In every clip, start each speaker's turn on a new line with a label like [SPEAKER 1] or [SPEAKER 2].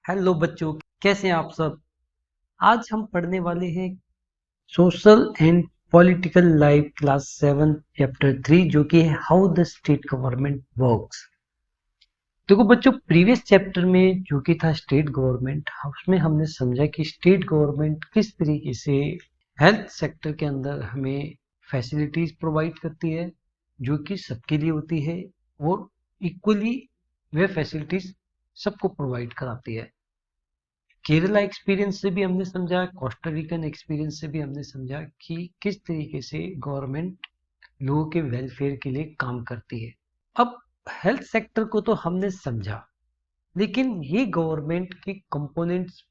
[SPEAKER 1] Hello बच्चों, कैसे हैं आप सब। आज हम पढ़ने वाले हैं social and political life class 7 chapter 3 जो कि है how the state government works. देखो बच्चों, प्रीवियस चैप्टर में जो कि था स्टेट गवर्नमेंट, उसमें हमने समझा कि स्टेट गवर्नमेंट किस तरीके से हेल्थ सेक्टर के अंदर हमें फैसिलिटीज प्रोवाइड करती है जो कि सबके लिए होती है और इक्वली वे फैसिलिटीज सबको प्रोवाइड कराती है। केरला एक्सपीरियंस से भी हमने समझा, कोस्टा रिकन एक्सपीरियंस से भी हमने समझा कि किस तरीके से गवर्नमेंट लोगों के वेलफेयर के लिए काम करती है। अब हेल्थ सेक्टर को तो हमने समझा, लेकिन ये गवर्नमेंट के कंपोनेंट्स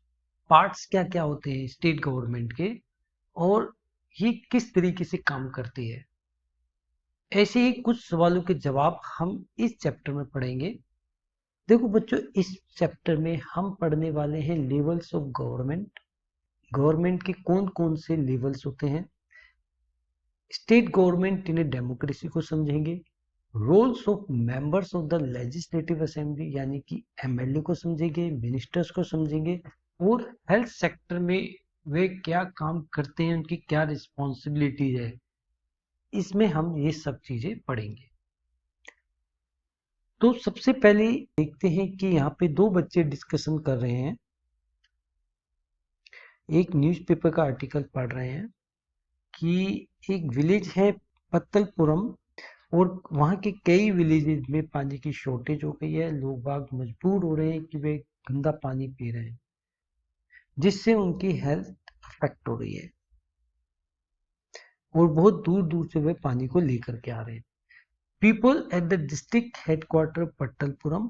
[SPEAKER 1] पार्ट्स क्या क्या होते हैं स्टेट गवर्नमेंट के, और ये किस तरीके से काम करती है, ऐसे ही कुछ सवालों के जवाब हम इस चैप्टर में पढ़ेंगे। देखो बच्चों, इस चैप्टर में हम पढ़ने वाले हैं लेवल्स ऑफ गवर्नमेंट। गवर्नमेंट के कौन कौन से लेवल्स होते हैं, स्टेट गवर्नमेंट इन डेमोक्रेसी को समझेंगे, roles of members of the legislative assembly यानी कि एमएलए को समझेंगे, मिनिस्टर्स को समझेंगे, और हेल्थ सेक्टर में वे क्या काम करते हैं, उनकी क्या रिस्पॉन्सिबिलिटीज है, इसमें हम ये सब चीजें पढ़ेंगे। तो सबसे पहले देखते हैं कि यहाँ पे दो बच्चे डिस्कशन कर रहे हैं, एक न्यूज़पेपर का आर्टिकल पढ़ रहे हैं कि एक विलेज है पत्तलपुरम, और वहाँ के कई विलेजेस में पानी की शॉर्टेज हो गई है, लोग बाग मजबूर हो रहे हैं कि वे गंदा पानी पी रहे हैं जिससे उनकी हेल्थ अफेक्ट हो रही है, और बहुत दूर दूर से वे पानी को लेकर के आ रहे हैं। People at the district headquarter Pattalpuram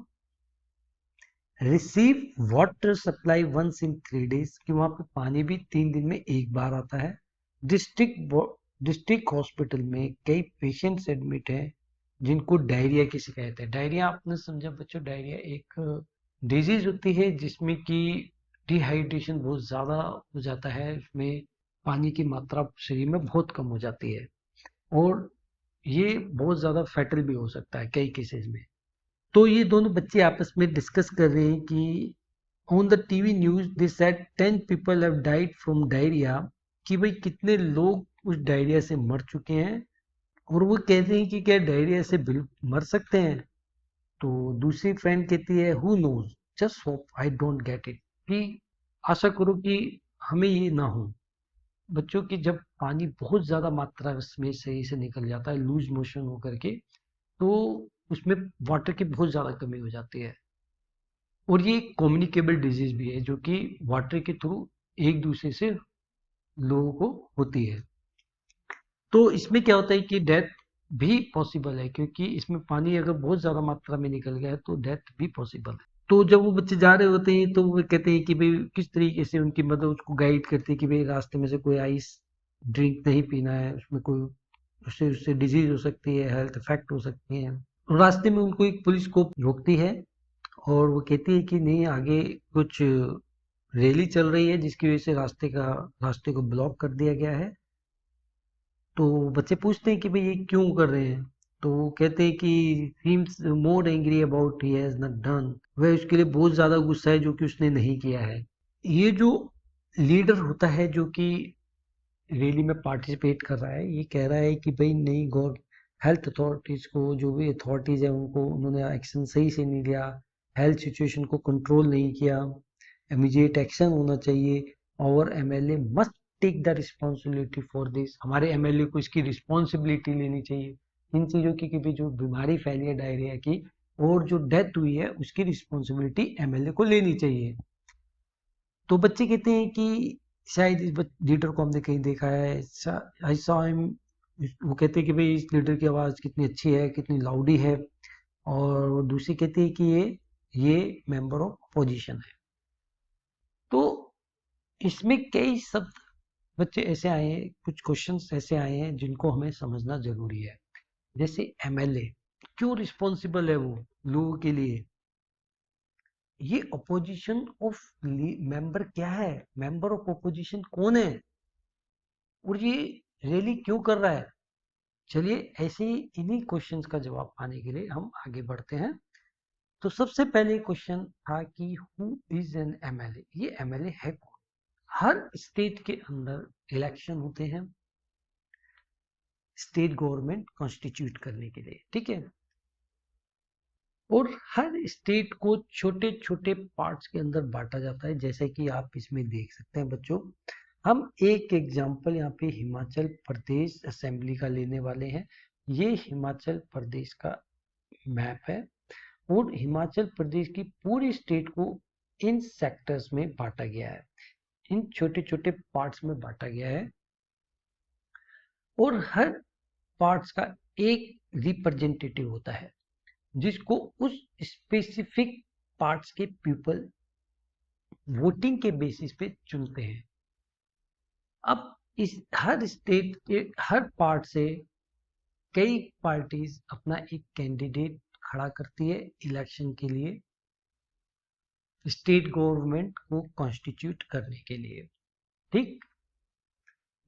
[SPEAKER 1] receive water supply once in 3 days, कि वहां पे पानी भी 3 दिन में एक बार आता है। डिस्ट्रिक्ट डिस्ट्रिक्ट हॉस्पिटल में कई पेशेंट्स एडमिट हैं जिनको डायरिया की शिकायत है। डायरिया आपने समझा बच्चों, डायरिया एक डिजीज होती है जिसमें कि डिहाइड्रेशन बहुत ज़्यादा हो जाता है, उसमें पानी की मात्रा शरीर में बहुत कम हो जाती है, और ये बहुत ज़्यादा फैटल भी हो सकता है कई केसेस में। तो ये दोनों बच्चे आपस में डिस्कस कर रहे हैं कि on the TV news they said 10 people have died from diarrhoea, कि भाई कितने लोग उस डायरिया से मर चुके हैं, और वो कहते हैं कि क्या डायरिया से मर सकते हैं। तो दूसरी फ्रेंड कहती है who knows, just hope I don't get it, कि आशा करो कि हमें ये ना हो। बच्चों की जब पानी बहुत ज्यादा मात्रा में सही से निकल जाता है लूज मोशन होकर के, तो उसमें वाटर की बहुत ज्यादा कमी हो जाती है, और ये कम्युनिकेबल डिजीज भी है जो कि वाटर के थ्रू एक दूसरे से लोगों को होती है। तो इसमें क्या होता है कि डेथ भी पॉसिबल है, क्योंकि इसमें पानी अगर बहुत ज्यादा मात्रा में निकल गया है तो डेथ भी पॉसिबल है। तो जब वो बच्चे जा रहे होते हैं तो वो कहते हैं कि भाई किस तरीके से उनकी मदद उसको गाइड करती है कि भाई रास्ते में से कोई आइस ड्रिंक नहीं पीना है, उसमें कोई उससे उससे डिजीज हो सकती है, हेल्थ इफेक्ट हो सकती है। तो रास्ते में उनको एक पुलिस को रोकती है, और वो कहती है कि नहीं, आगे कुछ रैली चल रही है जिसकी वजह से रास्ते को ब्लॉक कर दिया गया है। तो बच्चे पूछते हैं कि भाई ये क्यों कर रहे हैं, तो वो कहते हैं कि seems more angry about he has not done, वह उसके लिए बहुत ज्यादा गुस्सा है जो कि उसने नहीं किया है। ये जो लीडर होता है जो कि रैली में पार्टिसिपेट कर रहा है, ये कह रहा है कि भाई नहीं, गौर हेल्थ अथॉरिटीज को, जो भी अथॉरिटीज है उनको, उन्होंने एक्शन सही से नहीं लिया, हेल्थ सिचुएशन को कंट्रोल नहीं किया, इमीडिएट एक्शन होना चाहिए, और MLA must take the responsibility for this, हमारे एमएलए को इसकी रिस्पॉन्सिबिलिटी लेनी चाहिए इन चीज़ों की, कि जो बीमारी फैली है डायरिया की और जो डेथ हुई है उसकी रिस्पॉन्सिबिलिटी एमएलए को लेनी चाहिए। तो बच्चे कहते हैं कि शायद इस लीडर को हमने कहीं देखा है, आई सॉ हिम। वो कहते हैं कि भाई इस लीडर की आवाज़ कितनी अच्छी है, कितनी लाउडी है, और दूसरी कहती है कि ये मेंबर ऑफ अपोजिशन है। तो इसमें कई शब्द बच्चे ऐसे आए हैं, कुछ क्वेश्चंस ऐसे आए हैं जिनको हमें समझना जरूरी है। जैसे एमएलए क्यों रिस्पॉन्सिबल है वो लोगों के लिए, ये अपोजिशन ऑफ मेंबर क्या है, मेंबर ऑफ अपोजिशन कौन है, और ये रैली क्यों कर रहा है। चलिए ऐसे ही इन्हीं क्वेश्चंस का जवाब पाने के लिए हम आगे बढ़ते हैं। तो सबसे पहले क्वेश्चन था कि हु इज एन एमएलए, ये एमएलए है कौन। हर स्टेट के अंदर इलेक्शन होते हैं स्टेट गवर्नमेंट कॉन्स्टिट्यूट करने के लिए, ठीक है। और हर स्टेट को छोटे छोटे पार्ट्स के अंदर बांटा जाता है, जैसे कि आप इसमें देख सकते हैं बच्चों। हम एक एग्जांपल यहाँ पे हिमाचल प्रदेश असेंबली का लेने वाले हैं। ये हिमाचल प्रदेश का मैप है और हिमाचल प्रदेश की पूरी स्टेट को इन सेक्टर्स में बांटा गया है, इन छोटे छोटे पार्ट्स में बांटा गया है। और हर पार्ट्स का एक रिप्रेजेंटेटिव होता है जिसको उस स्पेसिफिक पार्ट्स के पीपल वोटिंग के बेसिस पे चुनते हैं। अब इस हर स्टेट के हर पार्ट से कई पार्टीज अपना एक कैंडिडेट खड़ा करती है इलेक्शन के लिए, स्टेट गवर्नमेंट को कॉन्स्टिट्यूट करने के लिए, ठीक।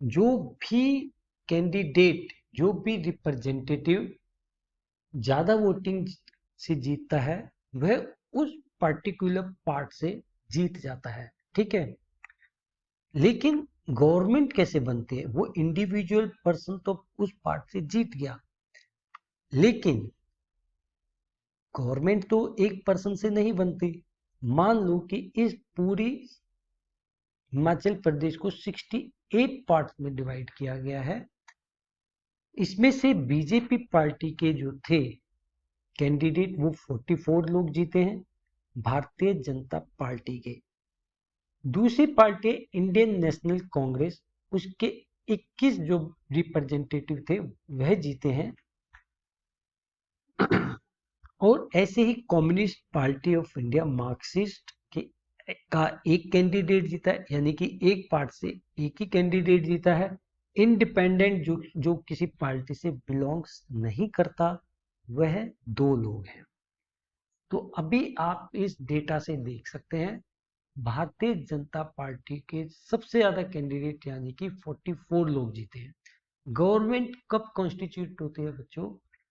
[SPEAKER 1] जो भी कैंडिडेट, जो भी रिप्रेजेंटेटिव ज्यादा वोटिंग से जीतता है वह उस पर्टिकुलर पार्ट से जीत जाता है, ठीक है। लेकिन गवर्नमेंट कैसे बनती है, वो इंडिविजुअल पर्सन तो उस पार्ट से जीत गया, लेकिन गवर्नमेंट तो एक पर्सन से नहीं बनती। मान लो कि इस पूरी हिमाचल प्रदेश को 68 पार्ट्स में डिवाइड किया गया है। इसमें से बीजेपी पार्टी के जो थे कैंडिडेट वो 44 लोग जीते हैं भारतीय जनता पार्टी के। दूसरी पार्टी इंडियन नेशनल कांग्रेस, उसके 21 जो रिप्रेजेंटेटिव थे वह जीते हैं। और ऐसे ही Communist Party of India Marxist के का एक कैंडिडेट जीता है, यानी कि एक पार्ट से एक ही कैंडिडेट जीता है। इंडिपेंडेंट जो किसी पार्टी से बिलोंग्स नहीं करता वह 2 लोग हैं। तो अभी आप इस डेटा से देख सकते हैं भारतीय जनता पार्टी के सबसे ज्यादा कैंडिडेट यानी कि 44 लोग जीते हैं। गवर्नमेंट कब कॉन्स्टिट्यूट होती है बच्चों,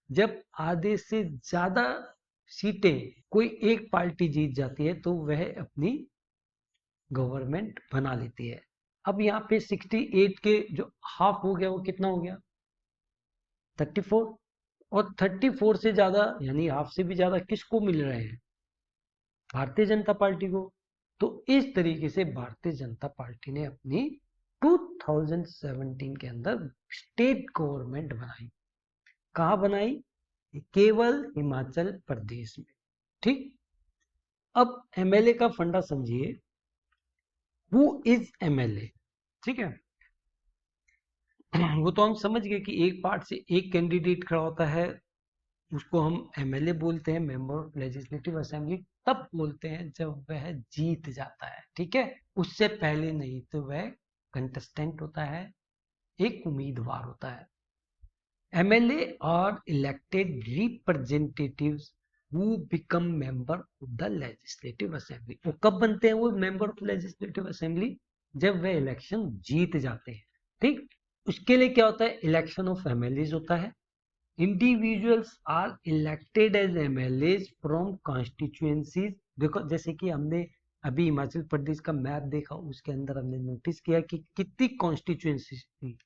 [SPEAKER 1] जब आधे से ज्यादा सीटें कोई एक पार्टी जीत जाती है तो वह अपनी गवर्नमेंट बना लेती है। अब यहाँ पे 68 के जो हाफ हो गया वो कितना हो गया 34, और 34 से ज्यादा यानी हाफ से भी ज्यादा किसको मिल रहे हैं, भारतीय जनता पार्टी को। तो इस तरीके से भारतीय जनता पार्टी ने अपनी 2017 के अंदर स्टेट गवर्नमेंट बनाई। कहाँ बनाई, केवल हिमाचल प्रदेश में, ठीक। अब एमएलए का फंडा समझिए, हु इज एमएलए, ठीक है। वो तो हम समझ गए कि एक पार्ट से एक कैंडिडेट खड़ा होता है, उसको हम एमएलए बोलते हैं, मेंबर ऑफ लेजिस्लेटिव असेंबली। तब बोलते हैं जब वह जीत जाता है, ठीक है। उससे पहले नहीं तो वह कंटेस्टेंट होता है, एक उम्मीदवार होता है। MLA are elected representatives who become member of the legislative assembly। वो कब बनते हैं वो मेंबर ऑफ लेजिस्लेटिव असेंबली, जब वे इलेक्शन जीत जाते हैं, ठीक। उसके लिए क्या होता है, इलेक्शन ऑफ एमएलएज होता है। Individuals are elected as MLAs from constituencies. देखो जैसे कि हमने अभी हिमाचल प्रदेश का मैप देखा, उसके अंदर हमने नोटिस किया कि कितनी कॉन्स्टिट्यूएंसीज थी,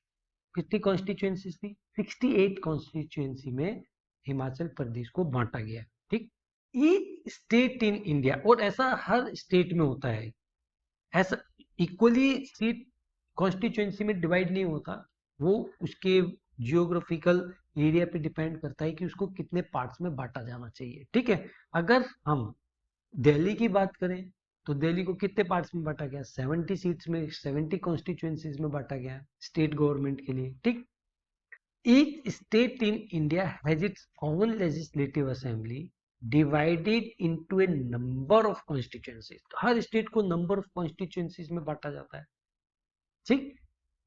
[SPEAKER 1] कितनी कॉन्स्टिट्यूएंसीज थी, 68 कॉन्स्टिट्यूएंसी में हिमाचल प्रदेश को बांटा गया, ठीक। ईच स्टेट इन इंडिया, और ऐसा हर स्टेट में होता है, ऐसा इक्वली सीट कॉन्स्टिट्यूएंसी में डिवाइड नहीं होता, वो उसके जियोग्राफिकल एरिया पे डिपेंड करता है कि उसको कितने पार्ट्स में बांटा जाना चाहिए, ठीक है। अगर हम दिल्ली की बात करें तो दिल्ली को कितने पार्ट्स में बांटा गया, 70 सीट्स में, 70 कॉन्स्टिट्यूएंसीज में बांटा गया स्टेट गवर्नमेंट के लिए, ठीक। Each state in India has its own legislative assembly divided into a number of constituencies। तो हर स्टेट को नंबर ऑफ कॉन्स्टिट्यूएंसीज में बांटा जाता है, ठीक।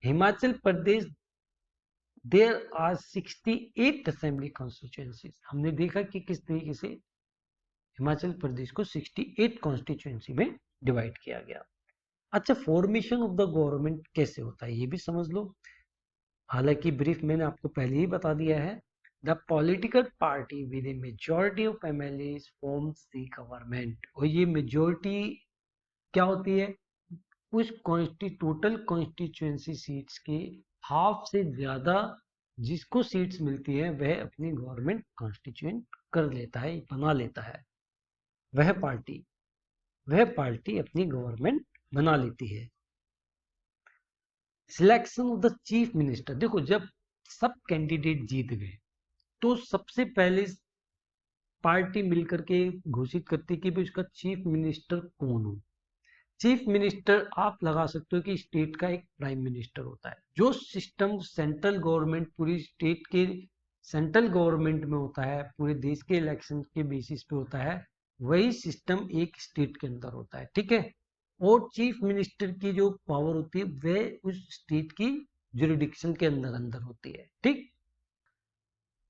[SPEAKER 1] Himachal Pradesh there are 68 assembly constituencies. हमने देखा कि किस तरीके से हिमाचल प्रदेश को 68 कॉन्स्टिट्यूएंसी में डिवाइड किया गया। अच्छा, फॉर्मेशन ऑफ द गवर्नमेंट कैसे होता है ये भी समझ लो। हालांकि ब्रीफ मैंने आपको पहले ही बता दिया है, the political party with A majority of MLA forms the government. और ये मेजॉरिटी क्या होती है? उस टोटल कॉन्स्टिट्यूएंसी सीट्स के हाफ से ज्यादा जिसको सीट्स मिलती है वह अपनी गवर्नमेंट कॉन्स्टिट्यूएंट कर लेता है, बना लेता है। वह पार्टी अपनी गवर्नमेंट बना लेती है। Selection of the chief minister, देखो जब सब कैंडिडेट जीत गए तो सबसे पहले पार्टी मिलकर के घोषित करती कि भाई उसका चीफ मिनिस्टर कौन हो। चीफ मिनिस्टर आप लगा सकते हो कि स्टेट का एक प्राइम मिनिस्टर होता है। जो सिस्टम सेंट्रल गवर्नमेंट पूरी स्टेट के सेंट्रल गवर्नमेंट में होता है, पूरे देश के इलेक्शन के बेसिस पे होता है, वही सिस्टम एक स्टेट के अंदर होता है, ठीक है। और चीफ मिनिस्टर की जो पावर होती है वह उस स्टेट की जुरिडिक्शन के अंदर अंदर होती है, ठीक।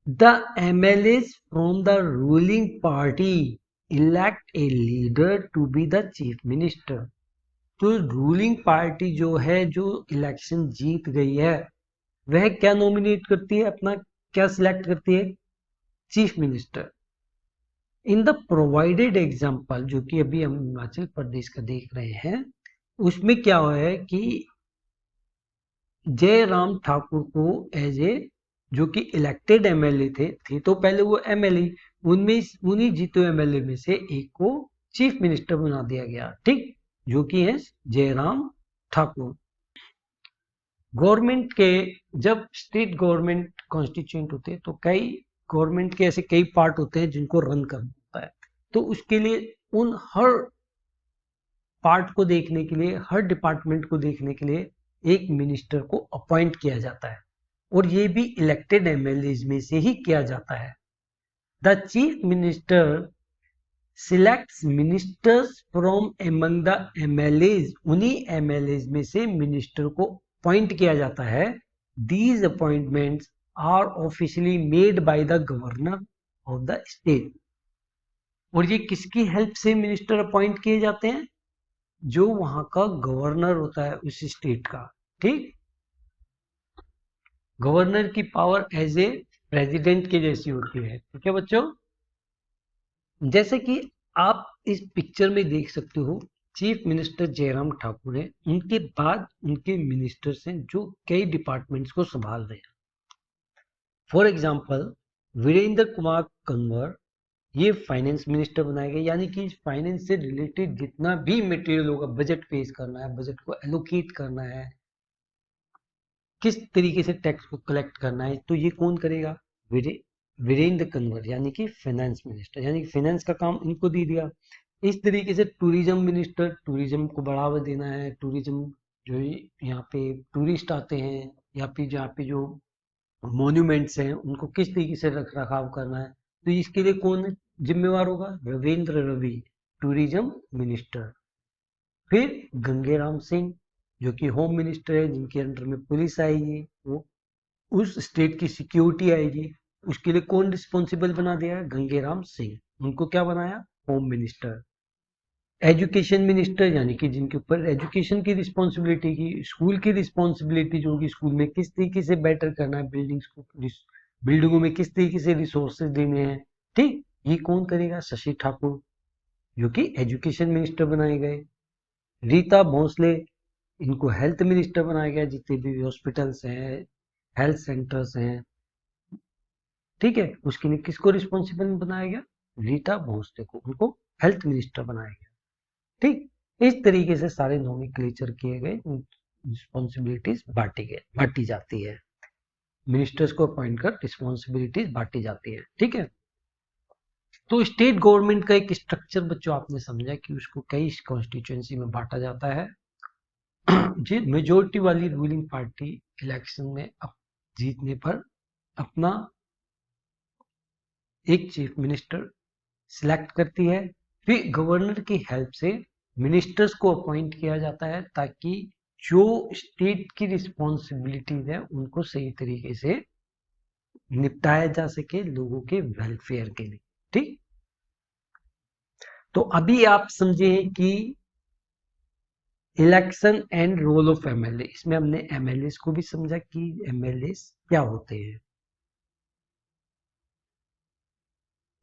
[SPEAKER 1] The MLAs from the ruling party elect a leader to be the chief minister। तो रूलिंग पार्टी जो है, जो इलेक्शन जीत गई है, वह क्या नॉमिनेट करती है, अपना क्या सिलेक्ट करती है? Chief minister. In the provided example, जो कि अभी हम हिमाचल प्रदेश का देख रहे हैं, उसमें क्या हुआ है कि जयराम ठाकुर को एज ए, जो कि इलेक्टेड एमएलए थे तो पहले वो एमएलए, उनमें उन्हीं जीते एमएलए में से एक को चीफ मिनिस्टर बना दिया गया, ठीक, जो कि है जयराम ठाकुर। गवर्नमेंट के, जब स्टेट गवर्नमेंट कॉन्स्टिट्यूएंट होते हैं तो कई गवर्नमेंट के ऐसे कई पार्ट होते हैं जिनको रन करना होता है। तो उसके लिए उन हर पार्ट को देखने के लिए, हर डिपार्टमेंट को देखने के लिए एक मिनिस्टर को अपॉइंट किया जाता है, और ये भी इलेक्टेड एमएलए में से ही किया जाता है। The chief minister selects ministers from among the MLAs, उन्हीं एमएलएज में से मिनिस्टर को अपॉइंट किया जाता है। These appointments are officially made by the governor of the state. और ये किसकी हेल्प से मिनिस्टर अपॉइंट किए जाते हैं? जो वहां का गवर्नर होता है उस स्टेट का, ठीक। गवर्नर की पावर एज ए प्रेसिडेंट के जैसी होती है, ठीक है बच्चों। जैसे कि आप इस पिक्चर में देख सकते हो, चीफ मिनिस्टर जयराम ठाकुर है, उनके बाद उनके मिनिस्टर्स हैं जो कई डिपार्टमेंट्स को संभाल रहे हैं। फॉर एग्जाम्पल वीरेंद्र कुमार कंवर, ये फाइनेंस मिनिस्टर बनाए गए, यानी कि फाइनेंस से रिलेटेड जितना भी मटेरियल होगा, बजट पेश करना है, बजट को एलोकेट करना है, किस तरीके से टैक्स को कलेक्ट करना है, तो ये कौन करेगा? वीरेंद्र कंवर, यानी कि फाइनेंस मिनिस्टर, यानी कि फाइनेंस का काम इनको दे दिया। इस तरीके से टूरिज्म मिनिस्टर, टूरिज्म को बढ़ावा देना है, टूरिज्म जो यहाँ पे टूरिस्ट आते हैं, या फिर जहाँ पे जो मॉन्यूमेंट्स हैं उनको किस तरीके से रख रखाव करना है, तो इसके लिए कौन जिम्मेवार होगा? Ravindra Ravi, tourism minister. फिर गंगेराम सिंह, जो कि होम मिनिस्टर है, जिनके अंडर में पुलिस आएगी, वो उस स्टेट की सिक्योरिटी आएगी, उसके लिए कौन रिस्पॉन्सिबल बना दिया? गंगेराम सिंह, उनको क्या बनाया? Home minister. एजुकेशन मिनिस्टर, यानी कि जिनके ऊपर एजुकेशन की रिस्पॉन्सिबिलिटी की, स्कूल की रिस्पॉन्सिबिलिटी, जो कि स्कूल में किस तरीके से बेटर करना है, बिल्डिंग्स को, बिल्डिंगों में किस तरीके से रिसोर्सेज देने हैं, ठीक, ये कौन करेगा? शशि ठाकुर, जो कि एजुकेशन मिनिस्टर बनाए गए। रीता भोसले, इनको हेल्थ मिनिस्टर बनाया गया, जितने भी हॉस्पिटल्स हैं, हेल्थ सेंटर्स हैं, ठीक है, उसके लिए किसको रिस्पॉन्सिबल बनाया गया? रीता भोसले को, उनको हेल्थ मिनिस्टर बनाया गया, ठीक। इस तरीके से सारे नोमेनक्लेचर किए गए, रिस्पॉन्सिबिलिटीज बांटी जाती है, मिनिस्टर्स को अपॉइंट कर रिस्पॉन्सिबिलिटीज बांटी जाती है, ठीक है। तो स्टेट गवर्नमेंट का एक स्ट्रक्चर बच्चों आपने समझा कि उसको कई कॉन्स्टिट्यूएंसी में बांटा जाता है। जी, मेजोरिटी वाली रूलिंग पार्टी इलेक्शन में अब जीतने पर अपना एक चीफ मिनिस्टर सिलेक्ट करती है, फिर गवर्नर की हेल्प से मिनिस्टर्स को अपॉइंट किया जाता है, ताकि जो स्टेट की रिस्पॉन्सिबिलिटीज है उनको सही तरीके से निपटाया जा सके, लोगों के वेलफेयर के लिए, ठीक। तो अभी आप समझे कि election and role of MLA, इसमें हमने एमएलए को भी समझा कि एमएलए क्या होते हैं।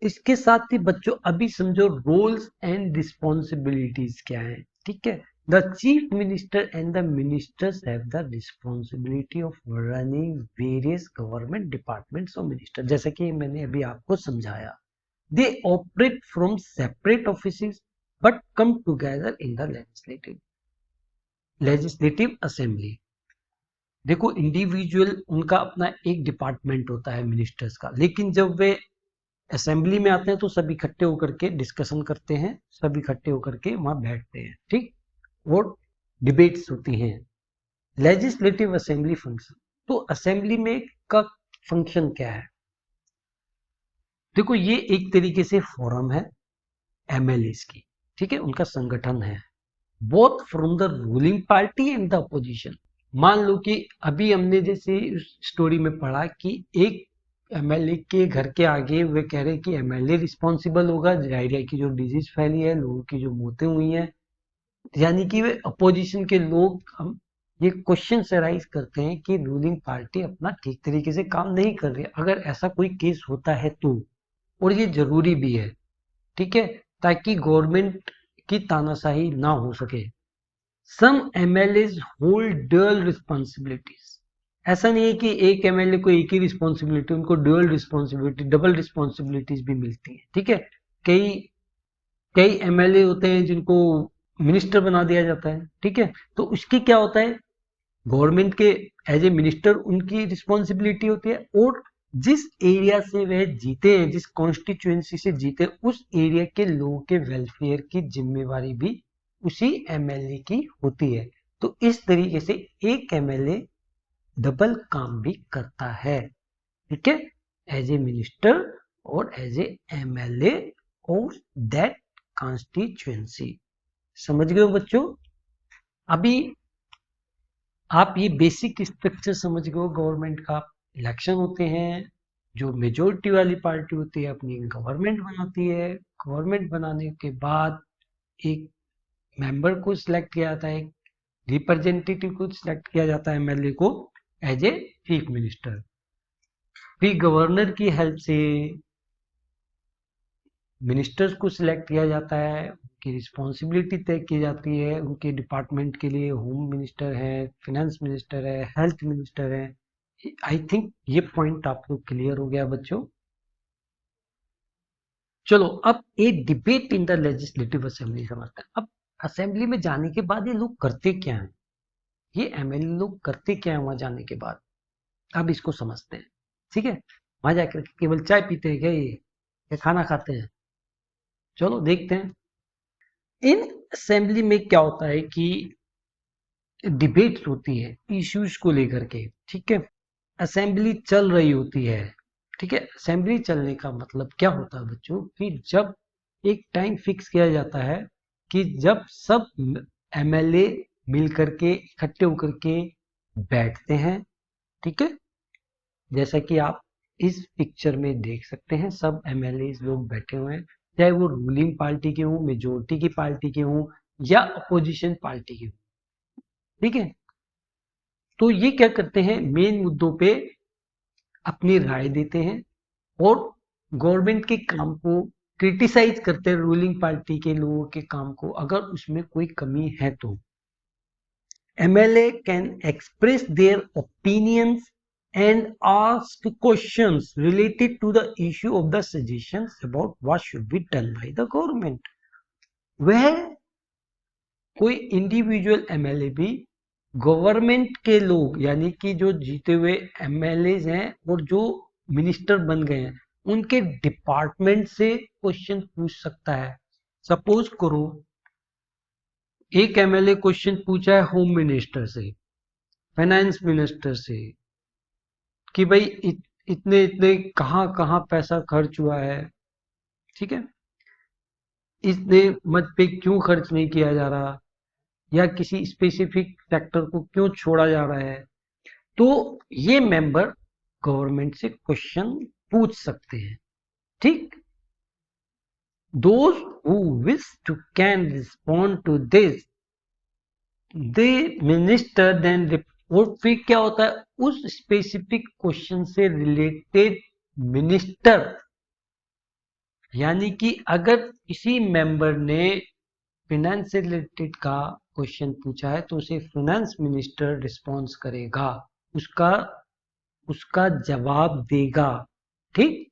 [SPEAKER 1] इसके साथ ही बच्चों अभी समझो रोल्स एंड रिस्पॉन्सिबिलिटीज क्या है, ठीक है। The chief minister and the ministers have the responsibility of running various government departments और मिनिस्टर, जैसे कि मैंने अभी आपको समझाया। They operate from separate offices but come together in the legislative assembly. देखो इंडिविजुअल उनका अपना एक डिपार्टमेंट होता है मिनिस्टर्स का, लेकिन जब वे असेंबली में आते हैं तो सब इकट्ठे होकर के डिस्कशन करते हैं, सब इकट्ठे होकर के वहां बैठते हैं, ठीक, और डिबेट्स होती हैं। लेजिस्लेटिव असेंबली फंक्शन, तो असेंबली में का फंक्शन क्या है? देखो ये एक तरीके से फोरम है एमएलएस की, ठीक है, उनका संगठन है, both from the ruling party and the opposition. मान लो कि अभी हमने जैसे स्टोरी में पढ़ा कि एक एमएलए के घर के आगे वे कह रहे हैं कि एमएलए रिस्पॉन्सिबल होगा, डायरिया की जो डिजीज फैली है, लोगों की जो मौतें हुई हैं, यानी कि वे अपोजिशन के लोग हम ये क्वेश्चन राइज करते हैं कि रूलिंग पार्टी अपना ठीक तरीके से काम नहीं कर रही। अगर ऐसा कोई केस होता है तो, और ये जरूरी भी है, ठीक है, ताकि गवर्नमेंट की तानाशाही ना हो सके। सम एमएलएज होल्ड ड्यूअल रिस्पॉन्सिबिलिटीज, ऐसा नहीं है कि एक एमएलए को एक ही रिस्पॉन्सिबिलिटी, उनको ड्यूअल रिस्पॉन्सिबिलिटी, डबल रिस्पॉन्सिबिलिटीज भी मिलती है, ठीक है। कई कई एमएलए होते हैं जिनको मिनिस्टर बना दिया जाता है, ठीक है, तो उसकी क्या होता है, गवर्नमेंट के एज ए मिनिस्टर उनकी रिस्पॉन्सिबिलिटी होती है, और जिस एरिया से वह जीते हैं, जिस कॉन्स्टिट्यूएंसी से जीते, उस एरिया के लोगों के वेलफेयर की जिम्मेवारी भी उसी एमएलए की होती है। तो इस तरीके से एक एमएलए डबल काम भी करता है, ठीक है, एज ए मिनिस्टर और as a MLA of that constituency. समझ गए हो बच्चों? अभी आप ये बेसिक स्ट्रक्चर समझ गए हो गवर्नमेंट का। इलेक्शन होते हैं, जो मेजोरिटी वाली पार्टी होती है अपनी गवर्नमेंट बनाती है, गवर्नमेंट बनाने के बाद एक मेंबर को सिलेक्ट किया जाता है, रिप्रेजेंटेटिव को सिलेक्ट किया जाता है एमएलए को एज ए चीफ मिनिस्टर। फिर गवर्नर की हेल्प से मिनिस्टर्स को सिलेक्ट किया जाता है, उनकी रिस्पॉन्सिबिलिटी तय की जाती है, उनके डिपार्टमेंट के लिए होम मिनिस्टर है, फाइनेंस मिनिस्टर है, हेल्थ मिनिस्टर है। आई थिंक ये पॉइंट आपको क्लियर हो गया बच्चों। चलो अब एक debate in the legislative assembly समझते हैं। अब असेंबली में जाने के बाद ये लोग करते क्या हैं, ये एमएलए लोग करते क्या हैं वहां जाने के बाद, अब इसको समझते हैं, ठीक है। वहां जाकर केवल चाय पीते हैं क्या ये, या खाना खाते हैं? चलो देखते हैं। इन असेंबली में क्या होता है कि डिबेट्स होती है इश्यूज को लेकर के, ठीक है, असेंबली चल रही होती है, ठीक है। असेंबली चलने का मतलब क्या होता है बच्चों, कि जब एक टाइम फिक्स किया जाता है कि जब सब एमएलए मिलकर के इकट्ठे होकर के बैठते हैं, ठीक है, जैसा कि आप इस पिक्चर में देख सकते हैं, सब एमएलए लोग बैठे हुए हैं, चाहे वो रूलिंग पार्टी के हों, मेजोरिटी की पार्टी के हों, या अपोजिशन पार्टी के हों, ठीक है। तो ये क्या करते हैं, मेन मुद्दों पे अपनी राय देते हैं और गवर्नमेंट के काम को क्रिटिसाइज करते हैं, रूलिंग पार्टी के लोगों के काम को, अगर उसमें कोई कमी है तो। MLA can express their opinions and ask questions related to the issue of the suggestions about what should be done by the government। वह कोई इंडिविजुअल एमएलए भी गवर्नमेंट के लोग, यानी कि जो जीते हुए एमएलए हैं और जो मिनिस्टर बन गए हैं, उनके डिपार्टमेंट से क्वेश्चन पूछ सकता है। सपोज करो एक एमएलए क्वेश्चन पूछा है होम मिनिस्टर से, फाइनेंस मिनिस्टर से, कि भाई इतने इतने कहाँ कहाँ पैसा खर्च हुआ है, ठीक है, इतने मत पे क्यों खर्च नहीं किया जा रहा, या किसी स्पेसिफिक सेक्टर को क्यों छोड़ा जा रहा है। तो ये मेंबर गवर्नमेंट से क्वेश्चन पूछ सकते हैं, ठीक। those who wish to can respond to this the minister then और फिर क्या होता है, उस स्पेसिफिक क्वेश्चन से रिलेटेड मिनिस्टर यानी कि अगर किसी मेंबर ने फाइनेंस से रिलेटेड का क्वेश्चन पूछा है तो उसे फाइनेंस मिनिस्टर रिस्पॉन्स करेगा, उसका उसका जवाब देगा, ठीक।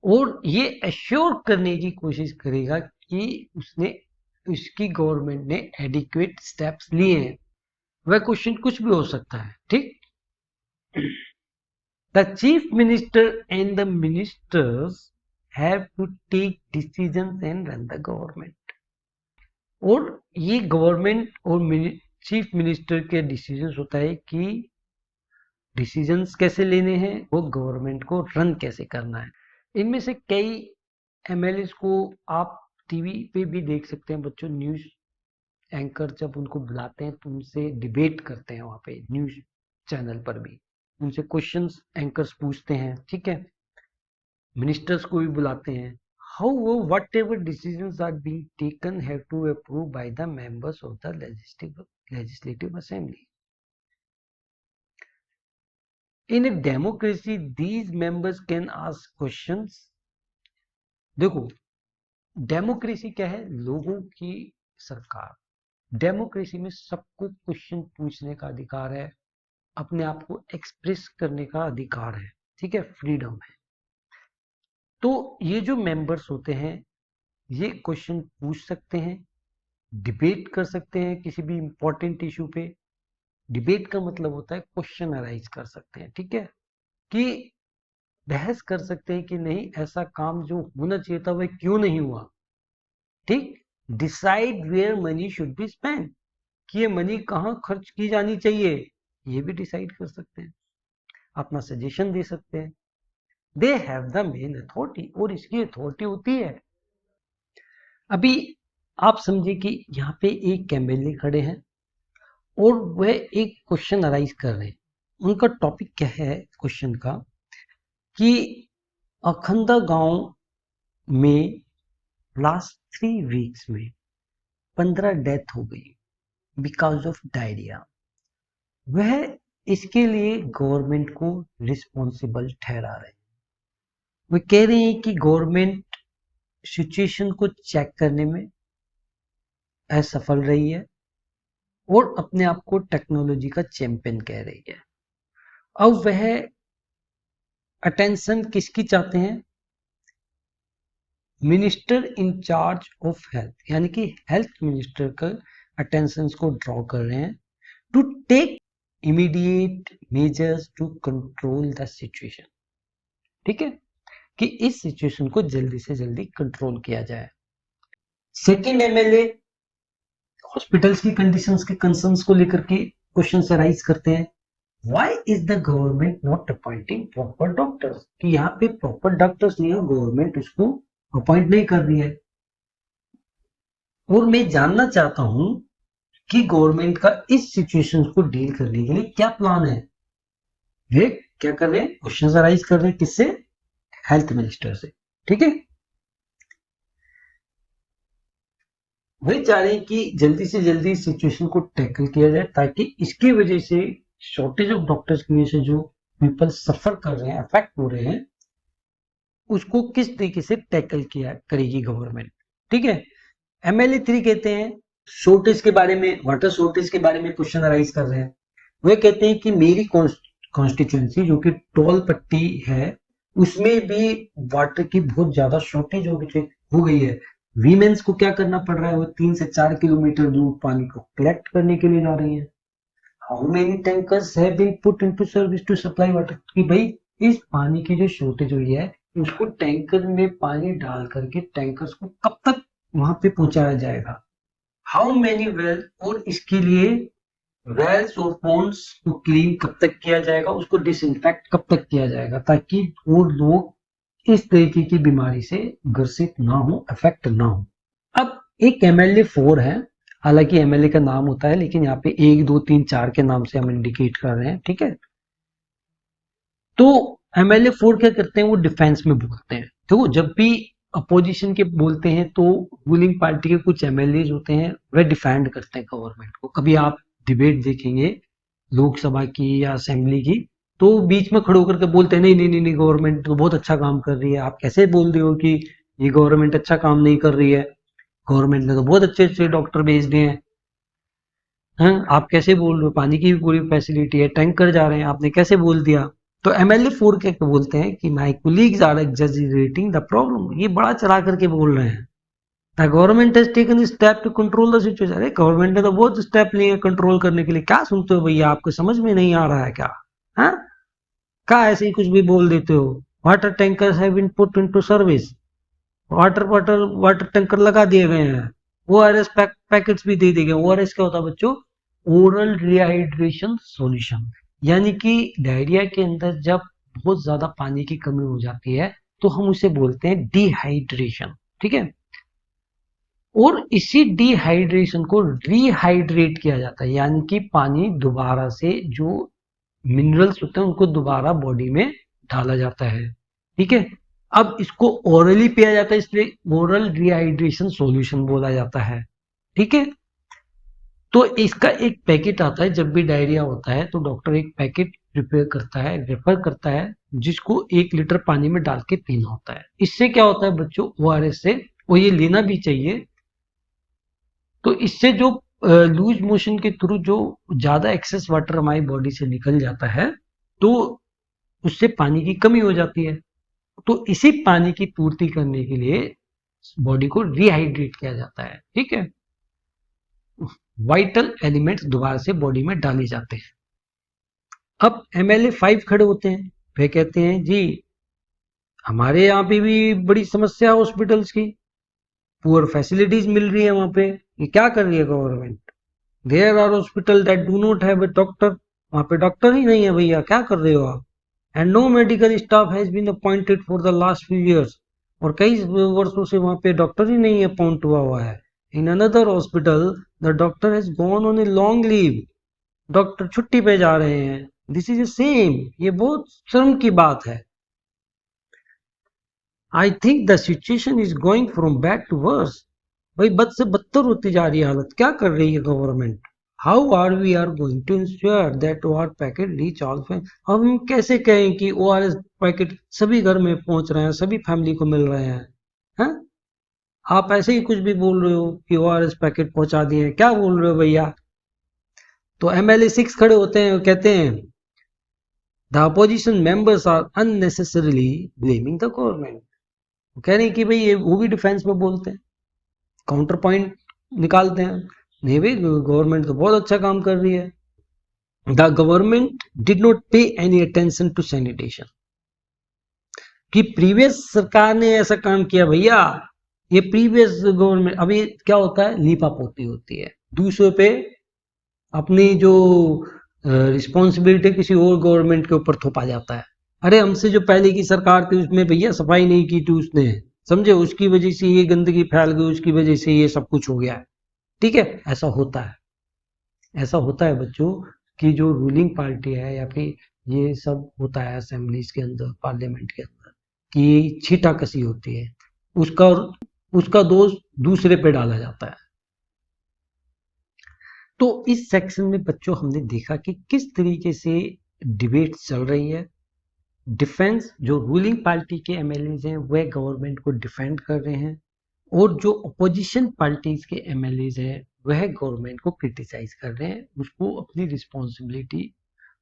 [SPEAKER 1] और ये एश्योर करने की कोशिश करेगा कि उसकी गवर्नमेंट ने एडिक्वेट स्टेप्स लिए हैं। वह क्वेश्चन कुछ भी हो सकता है, ठीक। The chief minister and the ministers have to take decisions and run the government. और ये गवर्नमेंट और चीफ मिनिस्टर के डिसीजंस होता है कि डिसीजंस कैसे लेने हैं, वो गवर्नमेंट को रन कैसे करना है। इनमें से कई एमएलएस को आप टीवी पे भी देख सकते हैं बच्चों। न्यूज एंकर जब उनको बुलाते हैं तो उनसे डिबेट करते हैं, वहां पे न्यूज चैनल पर भी उनसे क्वेश्चंस एंकर्स पूछते हैं, ठीक है। मिनिस्टर्स को भी बुलाते हैं। However, whatever decisions are being taken have to be approved by the members of the legislative assembly. In a democracy, these members can ask questions. देखो, डेमोक्रेसी क्या है? लोगों की सरकार। डेमोक्रेसी में सबको क्वेश्चन पूछने का अधिकार है, अपने आप को एक्सप्रेस करने का अधिकार है, ठीक है, फ्रीडम है। तो ये जो मेंबर्स होते हैं ये क्वेश्चन पूछ सकते हैं, डिबेट कर सकते हैं किसी भी इंपॉर्टेंट इशू पे। डिबेट का मतलब होता है क्वेश्चन अराइज कर सकते हैं, ठीक है, कि बहस कर सकते हैं कि नहीं ऐसा काम जो होना चाहिए था वह क्यों नहीं हुआ, ठीक। Decide where money should be spend, कि ये मनी कहाँ खर्च की जानी चाहिए, ये भी डिसाइड कर सकते हैं, अपना सजेशन दे सकते हैं। They have the main authority, और इसकी अथॉरिटी होती है। अभी आप समझिए कि यहाँ पे एक एमएलए खड़े हैं और वह एक क्वेश्चन अराइज कर रहे हैं। उनका टॉपिक क्या है क्वेश्चन का, कि अखंदा गांव में लास्ट 3 वीक्स में 15 डेथ हो गई बिकॉज ऑफ डायरिया। वह इसके लिए गवर्नमेंट को रिस्पॉन्सिबल ठहरा रहे हैं। वे कह रहे हैं कि गवर्नमेंट सिचुएशन को चेक करने में असफल रही है और अपने आप को टेक्नोलॉजी का चैंपियन कह रही है। अब वह अटेंशन किसकी चाहते हैं? Minister in charge of health, यानी कि हेल्थ मिनिस्टर का अटेंशन को ड्रॉ कर रहे हैं to take immediate measures to control the situation, ठीक है, कि इस सिचुएशन को जल्दी से जल्दी कंट्रोल किया जाए। सेकेंड एमएलए हॉस्पिटल्स की कंडीशंस के कंसर्न्स को लेकर के क्वेश्चन राइज करते हैं। Why is the government not appointing proper doctors? कि यहाँ पे प्रॉपर डॉक्टर्स नहीं है, गवर्नमेंट उसको अपॉइंट नहीं कर रही है। और मैं जानना चाहता हूं कि गवर्नमेंट का इस सिचुएशन को डील करने के लिए क्या प्लान है। वे क्या कर रहे हैं? क्वेश्चन राइज कर रहे हैं, किससे? हेल्थ मिनिस्टर से, ठीक है। वे चाह रहे हैं कि जल्दी से जल्दी सिचुएशन को टैकल किया जाए, ताकि इसकी वजह से शॉर्टेज ऑफ डॉक्टर्स की वजह से जो पीपल सफर कर रहे हैं, अफेक्ट हो रहे हैं, उसको किस तरीके से टैकल किया करेगी गवर्नमेंट, ठीक है। एमएलए 3 कहते हैं शॉर्टेज के बारे में, वाटर शॉर्टेज के बारे में क्वेश्चन अराइज कर रहे हैं। वे कहते हैं कि मेरी कॉन्स्टिट्यूएंसी जो कि टोल पट्टी है उसमें भी वाटर की बहुत ज्यादा शॉर्टेज हो गई है। वीमेन्स को क्या करना पड़ रहा है? वो 3 से 4 किलोमीटर दूर पानी को कलेक्ट करने के लिए जा रही है। How many tankers have been put into service to supply water, कि भाई इस पानी की जो शॉर्टेज हुई है उसको टैंकर में पानी डाल करके टैंकर्स को कब तक वहां पे पहुंचाया जाएगा। हाउ मेनी वेल, और इसके लिए वेल्स और पॉन्ड्स को क्लीन कब तक किया जाएगा, उसको डिसइंफेक्ट कब तक किया जाएगा, ताकि वो लोग इस तरीके की बीमारी से ग्रसित ना हो, अफेक्ट ना हो। अब एक एमएलए 4 है, हालांकि एमएलए का नाम होता है लेकिन यहाँ पे 1 2 3 4 के नाम से हम इंडिकेट कर रहे हैं, ठीक है। तो एमएलए 4 क्या करते हैं? वो डिफेंस में बोलते हैं। देखो, जब भी अपोजिशन के बोलते हैं तो रूलिंग पार्टी के कुछ एमएलए होते हैं वह डिफेंड करते हैं गवर्नमेंट को। कभी आप डिबेट देखेंगे लोकसभा की या असेंबली की, तो बीच में खड़े होकर के बोलते हैं नहीं नहीं नहीं नहीं, गवर्नमेंट तो बहुत अच्छा काम कर रही है। आप कैसे बोल रहे हो कि ये गवर्नमेंट अच्छा काम नहीं कर रही है? गवर्नमेंट ने तो बहुत अच्छे अच्छे डॉक्टर भेज दिए हैं। हैं? आप कैसे बोल रहे हो? पानी की भी पूरी फैसिलिटी है, टैंकर जा रहे हैं, आपने कैसे बोल दिया? तो MLA 4 क्या बोलते हैं कि my colleagues are exaggerating the problem. ये बड़ा चढ़ा करके बोल रहे हैं। The government has taken step to control the situation. अरे गवर्नमेंट ने तो बहुत स्टेप लिए कंट्रोल करने के लिए। क्या सुनते हो भैया? आपको समझ में नहीं आ रहा है क्या? हाँ, क्या ऐसे ही कुछ भी बोल देते हो? Water tankers have been put into service. Water tanker लगा दिए गए हैं। ORS पैकेट्स भी दे दिए गए। ORS क्या होता है बच्चों? Oral rehydration solution. यानी कि डायरिया के अंदर जब बहुत ज्यादा पानी की कमी हो जाती है तो हम उसे बोलते हैं डिहाइड्रेशन। ठीक है। और इसी डिहाइड्रेशन को रिहाइड्रेट किया जाता है, यानी कि पानी दोबारा से जो मिनरल्स होते हैं उनको दोबारा बॉडी में डाला जाता है। ठीक है। अब इसको ओरली पिया जाता है, इसलिए ओरल रिहाइड्रेशन सॉल्यूशन बोला जाता है। ठीक है। तो इसका एक पैकेट आता है। जब भी डायरिया होता है तो डॉक्टर एक पैकेट प्रिपेयर करता है, रेफर करता है, जिसको 1 लीटर पानी में डाल के पीना होता है। इससे क्या होता है बच्चों? ORS से, और ये लेना भी चाहिए, तो इससे जो लूज मोशन के थ्रू जो ज्यादा एक्सेस वाटर हमारी बॉडी से निकल जाता है तो उससे पानी की कमी हो जाती है। तो इसी पानी की पूर्ति करने के लिए बॉडी को रिहाइड्रेट किया जाता है। ठीक है। वाइटल एलिमेंट्स दोबारा से बॉडी में डाले जाते हैं। अब MLA 5 खड़े होते हैं। वे कहते हैं जी हमारे यहाँ पे भी बड़ी समस्या है हॉस्पिटल्स की, पुअर फैसिलिटीज मिल रही है वहां पे। ये क्या कर रही है government? There are hospital that do not have a doctor. वहां पे डॉक्टर ही नहीं है भैया, क्या कर रहे हो आप? And no medical staff has been appointed for the last few years. और कई वर्षों से वहां पे डॉक्टर ही नहीं अपॉइंट हुआ है। In another hospital the doctor has gone on a long leave. Doctor छुट्टी पे जा रहे हैं। This is a shame. ये बहुत शर्म की बात है। I think the situation is going from bad to worse. भाई बद से बदतर होती जा रही है हालत। क्या कर रही है government? How are we are going to ensure that OR packet reach all family? हम कैसे कहें कि ORS पैकेट सभी घर में पहुंच रहे हैं, सभी फैमिली को मिल रहे हैं? हैं? आप ऐसे ही कुछ भी बोल रहे हो कि ORS पैकेट पहुंचा दिए हैं। क्या बोल रहे हो भैया? तो MLA 6 खड़े होते हैं, कहते हैं the opposition members are unnecessarily blaming the government. कह रहे हैं कि भाई ये वो भी डिफेंस में बोलते हैं, काउंटर पॉइंट निकालते हैं। नहीं भाई, गवर्नमेंट तो बहुत अच्छा काम कर रही है। द गवर्नमेंट डिड नॉट पे एनी अटेंशन टू सैनिटेशन। कि प्रीवियस सरकार ने ऐसा काम किया भैया। ये प्रीवियस गवर्नमेंट, अभी क्या होता है, लीपा पोती होती है दूसरों पे। अपनी जो रिस्पॉन्सिबिलिटी किसी और गवर्नमेंट के ऊपर थोपा जाता है। अरे हमसे जो पहले की सरकार थी उसमें भैया सफाई नहीं की थी उसने, समझे, उसकी वजह से ये गंदगी फैल गई, उसकी वजह से ये सब कुछ हो गया है। ठीक है। ऐसा होता है। ऐसा होता है बच्चों कि जो रूलिंग पार्टी है या फिर ये सब होता है असेंबलीज के अंदर, पार्लियामेंट के अंदर, कि छीटा कसी होती है, उसका उसका दोष दूसरे पे डाला जाता है। तो इस सेक्शन में बच्चों हमने देखा कि किस तरीके से डिबेट चल रही है। डिफेंस, जो रूलिंग पार्टी के MLAs हैं वह गवर्नमेंट को डिफेंड कर रहे हैं, और जो अपोजिशन पार्टीज के MLAs हैं वह गवर्नमेंट को क्रिटिसाइज कर रहे हैं, उसको अपनी रिस्पॉन्सिबिलिटी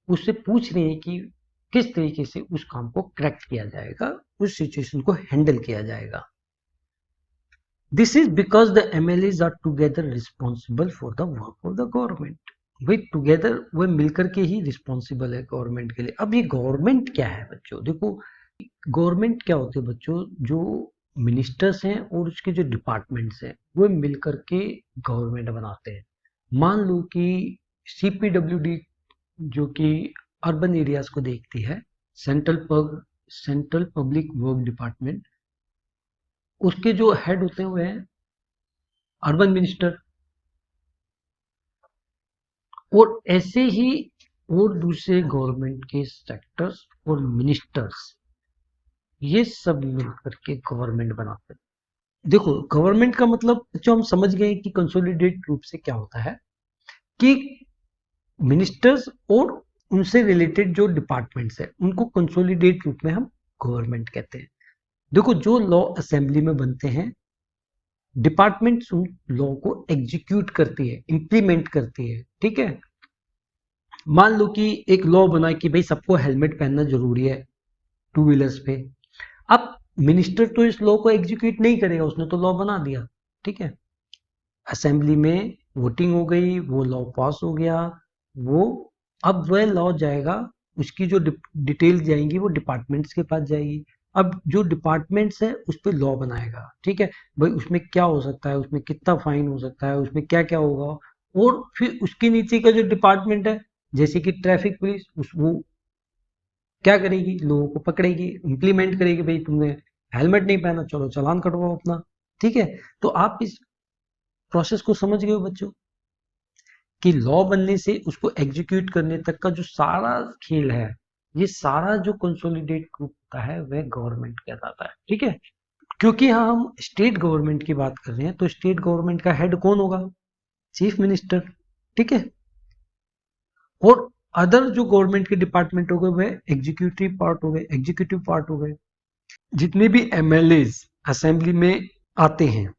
[SPEAKER 1] उससे पूछ रहे हैं कि किस तरीके से उस काम को करेक्ट किया जाएगा, उस सिचुएशन को हैंडल किया जाएगा। This is because the MLAs are together responsible for the work of the government. भाई टुगेदर वे मिलकर के ही रिस्पॉन्सिबल है गवर्नमेंट के लिए। अब ये गवर्नमेंट क्या है बच्चों? देखो, गवर्नमेंट क्या होते हैं बच्चों? जो मिनिस्टर्स हैं और उसके जो डिपार्टमेंट्स हैं वो मिलकर के गवर्नमेंट बनाते हैं। मान लो कि CPWD, जो कि अर्बन एरियाज को देखती है, सेंट्रल पब्लिक वर्क डिपार्टमेंट, उसके जो हेड होते हैं वो हैं अर्बन मिनिस्टर। और ऐसे ही और दूसरे गवर्नमेंट के सेक्टर्स और मिनिस्टर्स, ये सब मिलकर के गवर्नमेंट बनाते हैं। देखो, गवर्नमेंट का मतलब जो हम समझ गए कि कंसोलिडेट रूप से क्या होता है कि मिनिस्टर्स और उनसे रिलेटेड जो डिपार्टमेंट्स है उनको कंसोलिडेट रूप में हम गवर्नमेंट कहते हैं। देखो, जो लॉ असेंबली में बनते हैं, डिपार्टमेंट्स उन लॉ को एग्जीक्यूट करती है, इंप्लीमेंट करती है, ठीक है। मान लो कि एक लॉ बना कि भाई सबको हेलमेट पहनना जरूरी है टू व्हीलर्स पे। अब मिनिस्टर तो इस लॉ को एग्जीक्यूट नहीं करेगा, उसने तो लॉ बना दिया, ठीक है। असेंबली में वोटिंग हो गई, वो लॉ पास हो गया, वो अब वह लॉ जाएगा, उसकी जो डिटेल जाएंगी वो डिपार्टमेंट्स के पास जाएगी। अब जो डिपार्टमेंट्स है उस पर लॉ बनाएगा, ठीक है। भाई उसमें क्या हो सकता है, उसमें कितना फाइन हो सकता है, उसमें क्या क्या होगा। और फिर उसके नीचे का जो डिपार्टमेंट है, जैसे कि ट्रैफिक पुलिस, उस वो क्या करेगी, लोगों को पकड़ेगी, इंप्लीमेंट करेगी, भाई तुमने हेलमेट नहीं पहना, चलो चालान कटवाओ अपना, ठीक है। तो आप इस प्रोसेस को समझ गए हो बच्चों, कि लॉ बनने से उसको एग्जीक्यूट करने तक का जो सारा खेल है, ये सारा जो कंसोलिडेट ग्रुप होता है वह गवर्नमेंट कहलाता है, ठीक है। क्योंकि यहाँ हम स्टेट गवर्नमेंट की बात कर रहे हैं, तो स्टेट गवर्नमेंट का हेड कौन होगा, चीफ मिनिस्टर, ठीक है। और अदर जो गवर्नमेंट के डिपार्टमेंट हो गए वह एग्जीक्यूटिव पार्ट हो गए, एग्जीक्यूटिव पार्ट हो गए। जितने भी एमएलएज असेंबली में आते हैं,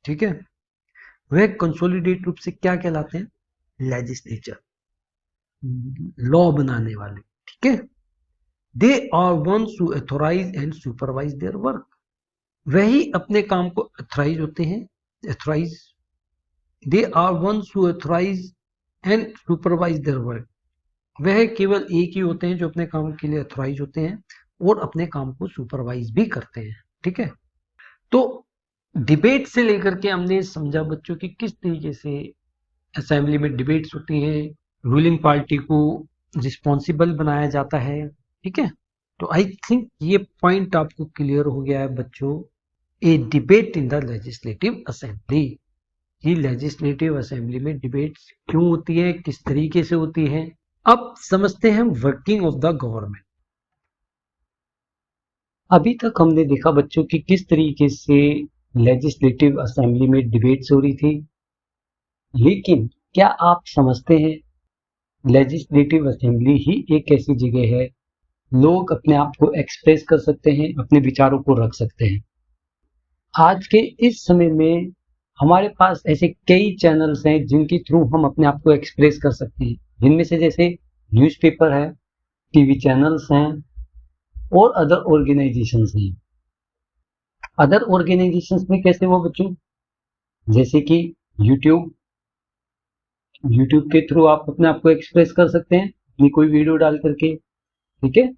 [SPEAKER 1] ठीक है, वह कंसोलिडेट रूप से क्या कहलाते हैं, लेजिस्लेचर, लॉ बनाने वाले, ठीक है। They are ones who authorise and supervise their work, वही अपने काम को ऑथराइज होते हैं, authorise, they are ones who authorise and supervise their work, वह केवल एक ही होते हैं जो अपने काम के लिए ऑथराइज होते हैं और अपने काम को सुपरवाइज भी करते हैं, ठीक है। तो डिबेट से लेकर के हमने समझा बच्चों की किस तरीके से असेंबली में डिबेट्स होती हैं, रूलिंग पार्टी को रिस्पॉन्सिबल बनाया जाता है, ठीक है। तो आई थिंक ये पॉइंट आपको क्लियर हो गया है बच्चों। A debate in the legislative assembly, ये लेजिस्लेटिव असेंबली में डिबेट्स क्यों होती है, किस तरीके से होती है। अब समझते हैं वर्किंग ऑफ द गवर्नमेंट। अभी तक हमने देखा बच्चों की किस तरीके से लेजिस्लेटिव असेंबली में डिबेट्स हो रही थी, लेकिन क्या आप समझते हैं लेजिस्लेटिव असेंबली ही एक ऐसी जगह है लोग अपने आप को एक्सप्रेस कर सकते हैं, अपने विचारों को रख सकते हैं। आज के इस समय में हमारे पास ऐसे कई चैनल्स हैं जिनके थ्रू हम अपने आप को एक्सप्रेस कर सकते हैं, जिनमें से जैसे न्यूज़पेपर है, टीवी चैनल्स हैं और अदर ऑर्गेनाइजेशंस हैं। अदर ऑर्गेनाइजेशंस में कैसे वो बच्चों, जैसे कि यूट्यूब, यूट्यूब के थ्रू आप अपने आप को एक्सप्रेस कर सकते हैं अपनी कोई वीडियो डाल करके, ठीक है।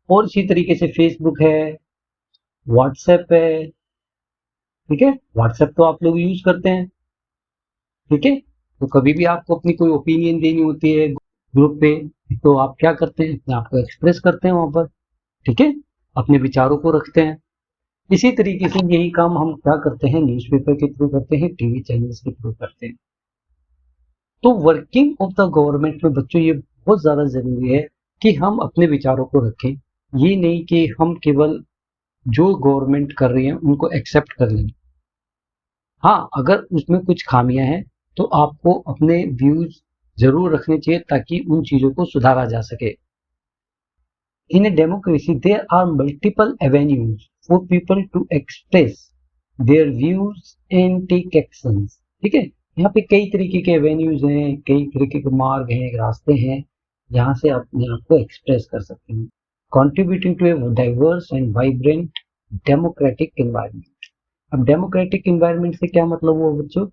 [SPEAKER 1] और इसी तरीके से फेसबुक है, व्हाट्सएप है, ठीक है। व्हाट्सएप तो आप लोग यूज करते हैं, ठीक है। तो कभी भी आपको अपनी कोई ओपिनियन देनी होती है ग्रुप पे, तो आप क्या करते हैं, अपने आप को एक्सप्रेस करते हैं वहां पर, ठीक है, अपने विचारों को रखते हैं। इसी तरीके से यही काम हम क्या करते हैं, न्यूज़पेपर के थ्रू करते हैं, टीवी चैनल्स के थ्रू करते हैं। तो वर्किंग ऑफ द गवर्नमेंट में बच्चों ये बहुत ज्यादा जरूरी है कि हम अपने विचारों को रखें। ये नहीं कि हम केवल जो गवर्नमेंट कर रही है उनको एक्सेप्ट कर लें। हाँ, अगर उसमें कुछ खामियां हैं तो आपको अपने व्यूज जरूर रखने चाहिए ताकि उन चीजों को सुधारा जा सके। In a democracy there are multiple avenues for people to express their views and take actions, ठीक है। यहाँ पे कई तरीके के एवेन्यूज हैं, कई तरीके के मार्ग हैं, रास्ते हैं, जहाँ से आप अपने आप को एक्सप्रेस कर सकते हैं, contributing to a diverse and vibrant democratic environment। अब डेमोक्रेटिक इन्वायरमेंट से क्या मतलब हुआ बच्चों,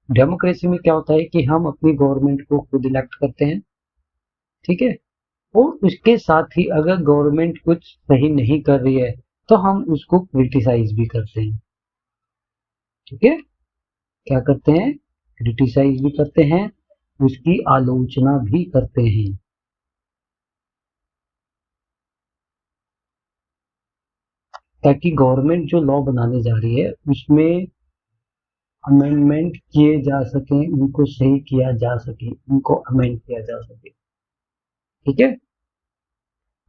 [SPEAKER 1] डेमोक्रेसी में क्या होता है कि हम अपनी गवर्नमेंट को खुद इलेक्ट करते हैं, ठीक है। और उसके साथ ही अगर गवर्नमेंट कुछ सही नहीं कर रही है तो हम उसको क्रिटिसाइज भी करते हैं, ठीक है। क्या करते हैं, क्रिटिसाइज भी करते हैं, उसकी आलोचना भी करते हैं। ताकि गवर्नमेंट जो लॉ बनाने जा रही है उसमें अमेंडमेंट किए जा सके, उनको सही किया जा सके, उनको अमेंड किया जा सके, ठीक है।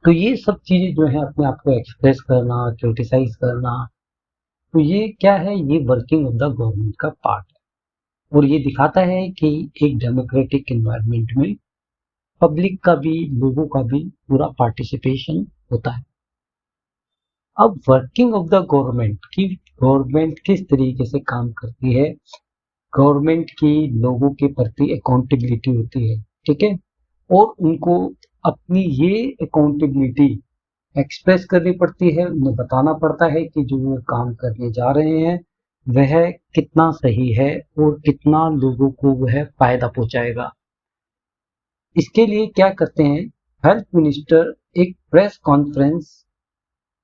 [SPEAKER 1] तो ये सब चीजें जो है अपने आप को एक्सप्रेस करना, क्रिटिसाइज करना, तो ये क्या है, ये वर्किंग ऑफ द गवर्नमेंट का पार्ट है। और ये दिखाता है कि एक डेमोक्रेटिक एनवायरनमेंट में पब्लिक का भी, लोगों का भी पूरा पार्टिसिपेशन होता है। अब वर्किंग ऑफ द गवर्नमेंट की, गवर्नमेंट किस तरीके से काम करती है, गवर्नमेंट की लोगों के प्रति अकाउंटेबिलिटी होती है, ठीक है, और उनको अपनी ये अकाउंटेबिलिटी एक्सप्रेस करनी पड़ती है, उन्हें बताना पड़ता है कि जो वो काम करने जा रहे हैं वह कितना सही है और कितना लोगों को वह फायदा पहुंचाएगा। इसके लिए क्या करते हैं, हेल्थ मिनिस्टर एक प्रेस कॉन्फ्रेंस,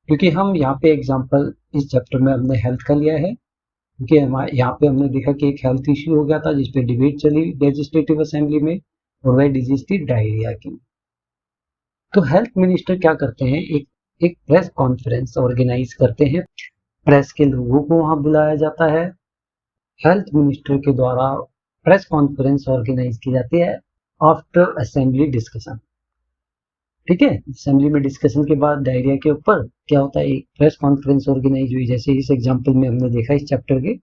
[SPEAKER 1] क्योंकि हम यहाँ पे एग्जांपल इस चैप्टर में हमने हेल्थ का लिया है, क्योंकि हमारे यहाँ पे हमने देखा कि एक हेल्थ इश्यू हो गया था जिसपे डिबेट चली लेजिस्लेटिव असेंबली में, और वह डिजीज थी डायरिया की। तो हेल्थ मिनिस्टर क्या करते हैं, एक प्रेस कॉन्फ्रेंस ऑर्गेनाइज करते हैं, प्रेस के लोगों को वहां बुलाया जाता है, हेल्थ मिनिस्टर के द्वारा प्रेस कॉन्फ्रेंस ऑर्गेनाइज की जाती है आफ्टर असेंबली डिस्कशन, ठीक है। असेंबली में डिस्कशन के बाद डायरिया के ऊपर क्या होता है, एक प्रेस कॉन्फ्रेंस ऑर्गेनाइज हुई, जैसे इस एग्जांपल में हमने देखा इस चैप्टर के,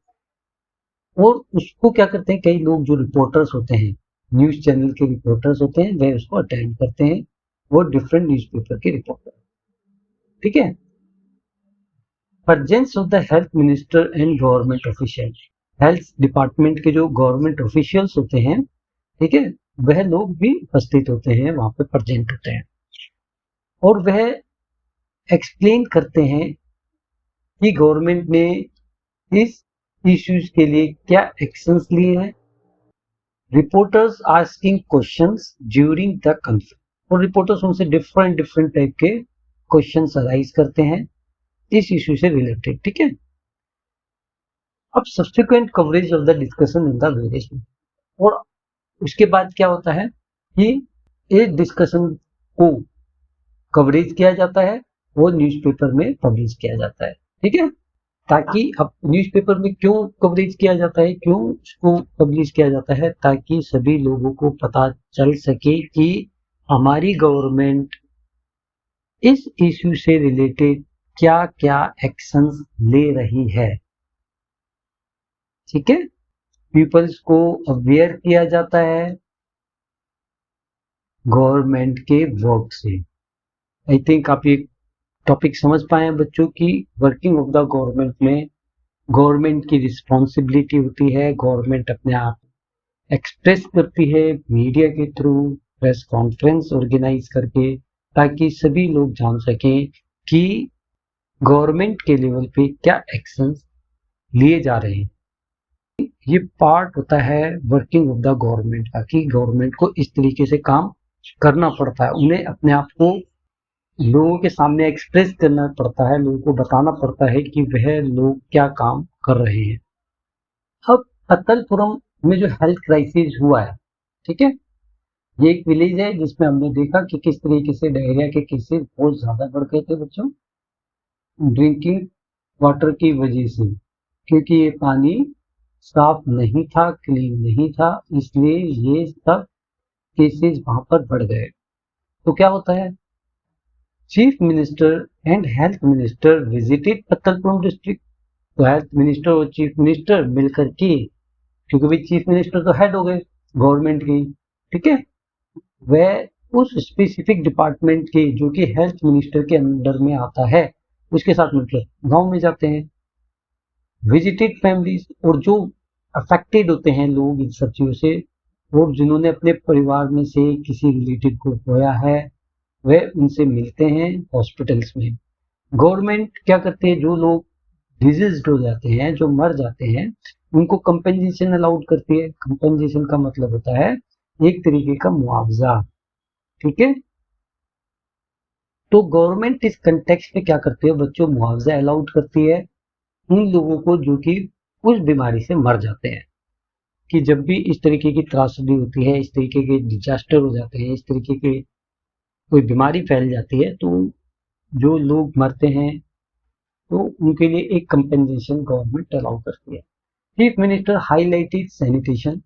[SPEAKER 1] और उसको क्या करते हैं, कई लोग जो रिपोर्टर्स होते हैं, न्यूज चैनल के रिपोर्टर्स होते हैं, वह उसको अटेंड करते हैं, वो डिफरेंट न्यूज़पेपर के रिपोर्टर, ठीक है। Presence of the health minister and government official, health department के जो गवर्नमेंट ऑफिशियल्स होते हैं, ठीक है, वह लोग भी उपस्थित होते हैं, वहां पे प्रेजेंट होते हैं, और वह एक्सप्लेन करते हैं कि गवर्नमेंट ने इस इश्यूज के लिए क्या एक्शंस लिए हैं। Reporters asking questions during the conference, और रिपोर्टर्स उनसे डिफरेंट डिफरेंट टाइप के क्वेश्चंस अराइज करते हैं इस इश्यू से रिलेटेड, ठीक है। अब subsequent coverage of the discussion in the various, और उसके बाद क्या होता है कि इस डिस्कशन को कवरेज किया जाता है, वो न्यूज़पेपर में पब्लिश किया जाता है, ठीक है। ताकि अब न्यूज़पेपर में क्यों कवरेज किया जाता है, क्यों उसको पब्लिश किया जाता है, ताकि सभी लोगों को पता चल सके कि हमारी गवर्नमेंट इस इश्यू से रिलेटेड क्या क्या एक्शंस ले रही है, ठीक है। पीपल्स को अवेयर किया जाता है गवर्नमेंट के वर्क से। आई थिंक आप ये टॉपिक समझ पाए हैं बच्चों की वर्किंग ऑफ द गवर्नमेंट में गवर्नमेंट की रिस्पॉन्सिबिलिटी होती है, गवर्नमेंट अपने आप एक्सप्रेस करती है मीडिया के थ्रू, प्रेस कॉन्फ्रेंस ऑर्गेनाइज करके, ताकि सभी लोग जान सकें कि गवर्नमेंट के लेवल पे क्या एक्शन लिए जा रहे हैं। ये पार्ट होता है वर्किंग ऑफ द गवर्नमेंट का, कि गवर्नमेंट को इस तरीके से काम करना पड़ता है, उन्हें अपने आप को लोगों के सामने एक्सप्रेस करना पड़ता है, लोगों को बताना पड़ता है कि वह लोग क्या काम कर रहे हैं। अब पत्तलपुरम में जो हेल्थ क्राइसिस हुआ है, ठीक है, ये एक विलेज है जिसमें हमने देखा कि किस तरीके से डायरिया के केसेस बहुत ज्यादा बढ़ गए थे बच्चों, ड्रिंकिंग वाटर की वजह से, क्योंकि ये पानी साफ नहीं था, क्लीन नहीं था, इसलिए ये सब केसेस वहां पर बढ़ गए। तो क्या होता है, chief minister and health minister visited Pattalpuram district, तो हेल्थ मिनिस्टर और चीफ मिनिस्टर मिलकर के, क्योंकि भाई चीफ मिनिस्टर तो हेड हो गए गवर्नमेंट की, ठीक है, वह उस स्पेसिफिक डिपार्टमेंट के जो कि हेल्थ मिनिस्टर के अंडर में आता है उसके साथ मिलकर गांव में जाते हैं, विजिटेड फैमिलीज, और जो अफेक्टेड होते हैं लोग इन सब चीजों से, और जिन्होंने अपने परिवार में से किसी रिलेटिव को खोया है, वह उनसे मिलते हैं हॉस्पिटल्स में। गवर्नमेंट क्या करते हैं, जो लोग डिजीज्ड हो जाते हैं, जो मर जाते हैं, उनको कंपेंसेशन अलाउड करती है। कंपेंसेशन का मतलब होता है एक तरीके का मुआवजा, ठीक है। तो गवर्नमेंट इस कंटेक्स्ट में क्या करती है बच्चों, मुआवजा अलाउड करती है उन लोगों को जो कि उस बीमारी से मर जाते हैं, कि जब भी इस तरीके की त्रासदी होती है, इस तरीके के डिजास्टर हो जाते हैं, इस तरीके के कोई बीमारी फैल जाती है, तो जो लोग मरते हैं तो उनके लिए एक कंपेंसेशन गवर्नमेंट अलाउ करती है। Chief minister highlighted sanitation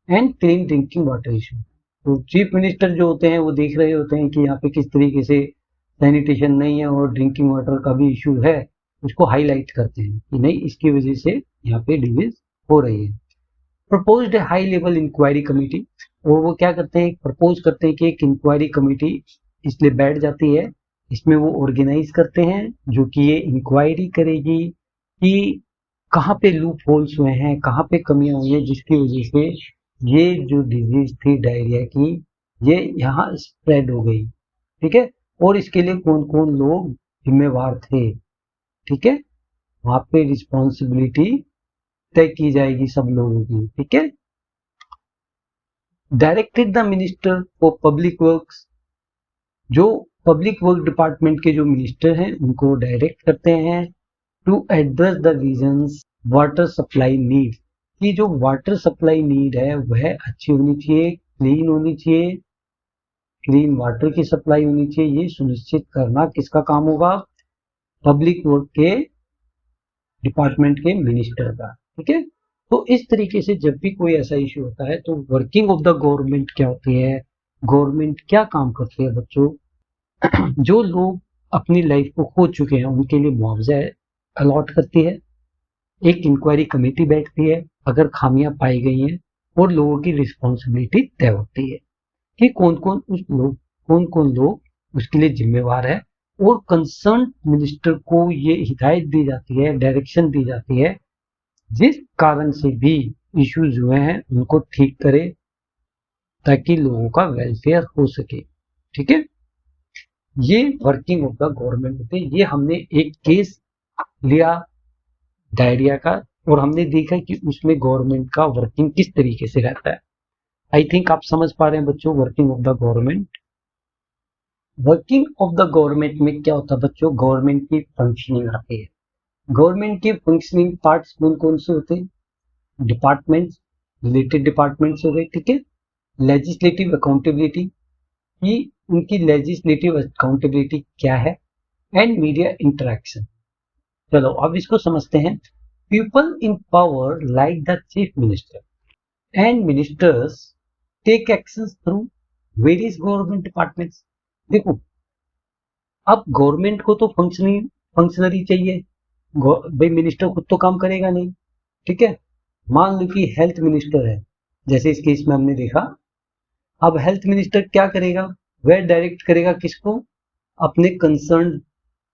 [SPEAKER 1] and clean drinking water issue, तो चीफ मिनिस्टर जो होते हैं वो देख रहे होते हैं कि यहाँ पे किस तरीके से सैनिटेशन नहीं है और ड्रिंकिंग वाटर का भी इशू है, उसको हाईलाइट करते हैं कि नहीं, इसकी वजह से यहाँ पे डिजीज हो रही है। Proposed high level inquiry committee, और वो क्या करते हैं, प्रपोज करते हैं कि एक इंक्वायरी कमेटी इसलिए बैठ जाती है, इसमें वो ऑर्गेनाइज करते हैं जो कि ये इंक्वायरी करेगी कि कहाँ पे लूप होल्स हुए हैं, कहाँ पे कमियां हुई है, जिसकी वजह से ये जो डिजीज थी डायरिया की, ये यहाँ स्प्रेड हो गई। ठीक है, और इसके लिए कौन कौन लोग जिम्मेवार थे। ठीक है, वहां पे रिस्पॉन्सिबिलिटी तय की जाएगी सब लोगों की। ठीक है, directed the minister for public works, जो पब्लिक वर्क डिपार्टमेंट के जो मिनिस्टर हैं उनको डायरेक्ट करते हैं to address the regions water supply need, कि जो वाटर सप्लाई नीड है वह अच्छी होनी चाहिए, क्लीन होनी चाहिए, क्लीन वाटर की सप्लाई होनी चाहिए, ये सुनिश्चित करना किसका काम होगा, पब्लिक वर्क के डिपार्टमेंट के मिनिस्टर का। ठीक है, तो इस तरीके से जब भी कोई ऐसा इश्यू होता है तो वर्किंग ऑफ द गवर्नमेंट क्या होती है, गवर्नमेंट क्या काम करती है बच्चों, जो लोग अपनी लाइफ को खो चुके हैं उनके लिए मुआवजा अलॉट करती है, एक इंक्वायरी कमेटी बैठती है अगर खामियां पाई गई हैं, और लोगों की रिस्पॉन्सिबिलिटी तय होती है कि कौन कौन लोग उसके लिए जिम्मेवार है, और कंसर्न मिनिस्टर को ये हिदायत दी जाती है, डायरेक्शन दी जाती है, जिस कारण से भी इश्यूज हुए हैं उनको ठीक करे ताकि लोगों का वेलफेयर हो सके। ठीक है, ये वर्किंग ऑफ द गवर्नमेंट होते हैं। ये हमने एक केस लिया डायरिया का, और हमने देखा कि उसमें गवर्नमेंट का वर्किंग किस तरीके से रहता है। आई थिंक आप समझ पा रहे हैं बच्चों working of the government. Working of the government में क्या होता है बच्चों, गवर्नमेंट की फंक्शनिंग आती है। गवर्नमेंट के फंक्शनिंग पार्ट्स कौन कौन से होते हैं, डिपार्टमेंट्स, रिलेटेड डिपार्टमेंट्स हो गए। ठीक है, लेजिस्लेटिव अकाउंटेबिलिटी, कि उनकी लेजिस्लेटिव अकाउंटेबिलिटी क्या है, एंड मीडिया इंटरेक्शन। चलो अब इसको समझते हैं। People in power like the chief minister and ministers take actions through various government departments. देखो, अब गवर्नमेंट को तो फंक्शनरी चाहिए, भाई मिनिस्टर खुद तो काम करेगा नहीं। ठीक है, मान लो कि हेल्थ मिनिस्टर है, जैसे इस केस में हमने देखा। अब हेल्थ मिनिस्टर क्या करेगा, वह डायरेक्ट करेगा किसको, अपने कंसर्न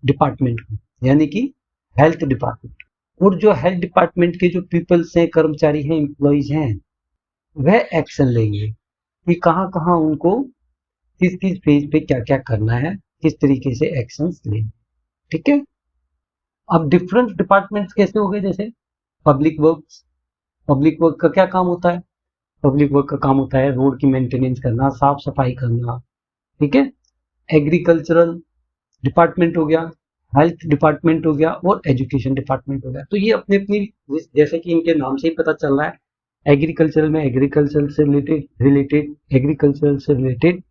[SPEAKER 1] डिपार्टमेंट को, यानी कि हेल्थ डिपार्टमेंट। और जो हेल्थ डिपार्टमेंट के जो पीपल्स हैं, कर्मचारी हैं, एम्प्लॉइज हैं, वह एक्शन लेंगे कि कहाँ कहाँ उनको किस किस फेज पे क्या क्या करना है, किस तरीके से एक्शंस लें। ठीक है, अब डिफरेंट डिपार्टमेंट्स कैसे हो गए, जैसे पब्लिक वर्क्स। पब्लिक वर्क का क्या काम होता है, पब्लिक वर्क का काम होता है रोड की मेंटेनेंस करना, साफ सफाई करना। ठीक है, एग्रीकल्चरल डिपार्टमेंट हो गया, हेल्थ डिपार्टमेंट हो गया, और एजुकेशन डिपार्टमेंट हो गया। तो ये अपने अपनी, जैसे कि इनके नाम से ही पता चल रहा है, एग्रीकल्चरल में एग्रीकल्चर से रिलेटेड एग्रीकल्चर से रिलेटेड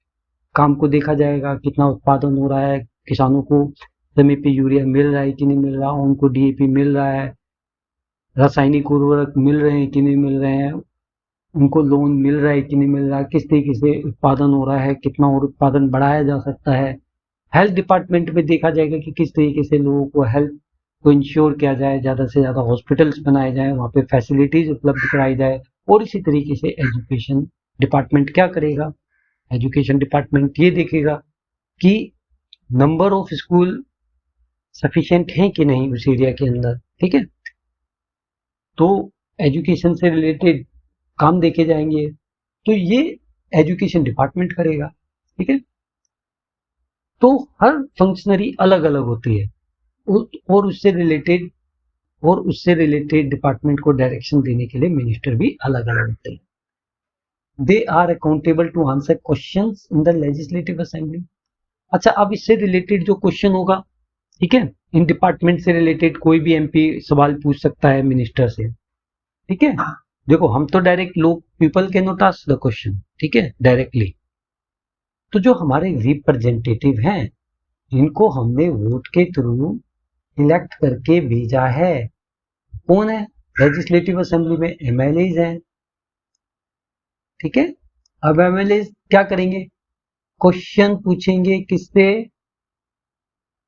[SPEAKER 1] काम को देखा जाएगा, कितना उत्पादन हो रहा है, किसानों को समय पे यूरिया मिल रहा है कि नहीं मिल रहा, उनको डीएपी मिल रहा है, रासायनिक उर्वरक मिल रहे हैं कि नहीं मिल रहे हैं, उनको लोन मिल रहा है कि नहीं मिल रहा है, किस तरीके से उत्पादन हो रहा है, कितना और उत्पादन बढ़ाया जा सकता है। हेल्थ डिपार्टमेंट में देखा जाएगा कि किस तरीके से लोगों को हेल्थ को इंश्योर किया जाए, ज़्यादा से ज़्यादा हॉस्पिटल्स बनाए जाए, वहाँ पे फैसिलिटीज उपलब्ध कराई जाए। और इसी तरीके से एजुकेशन डिपार्टमेंट क्या करेगा, एजुकेशन डिपार्टमेंट ये देखेगा कि नंबर ऑफ स्कूल सफिशिएंट हैं कि नहीं उस एरिया के अंदर। ठीक है, तो एजुकेशन से रिलेटेड काम देखे जाएंगे, तो ये एजुकेशन डिपार्टमेंट करेगा। ठीक है, तो हर फंक्शनरी अलग अलग होती है, और उससे रिलेटेड डिपार्टमेंट को डायरेक्शन देने के लिए मिनिस्टर भी अलग अलग होते हैं। They are accountable to answer questions in the legislative assembly. अच्छा, अब इससे रिलेटेड जो क्वेश्चन होगा, ठीक है, इन डिपार्टमेंट से रिलेटेड कोई भी एमपी सवाल पूछ सकता है मिनिस्टर से। ठीक है, देखो हम तो डायरेक्ट लोग, people can not ask the question, ठीक है, डायरेक्टली। तो जो हमारे रिप्रेजेंटेटिव हैं, जिनको हमने वोट के थ्रू इलेक्ट करके भेजा है, कौन है, लेजिस्लेटिव असेंबली में एमएलएज हैं। ठीक है, अब एमएलएज क्या करेंगे, क्वेश्चन पूछेंगे किससे,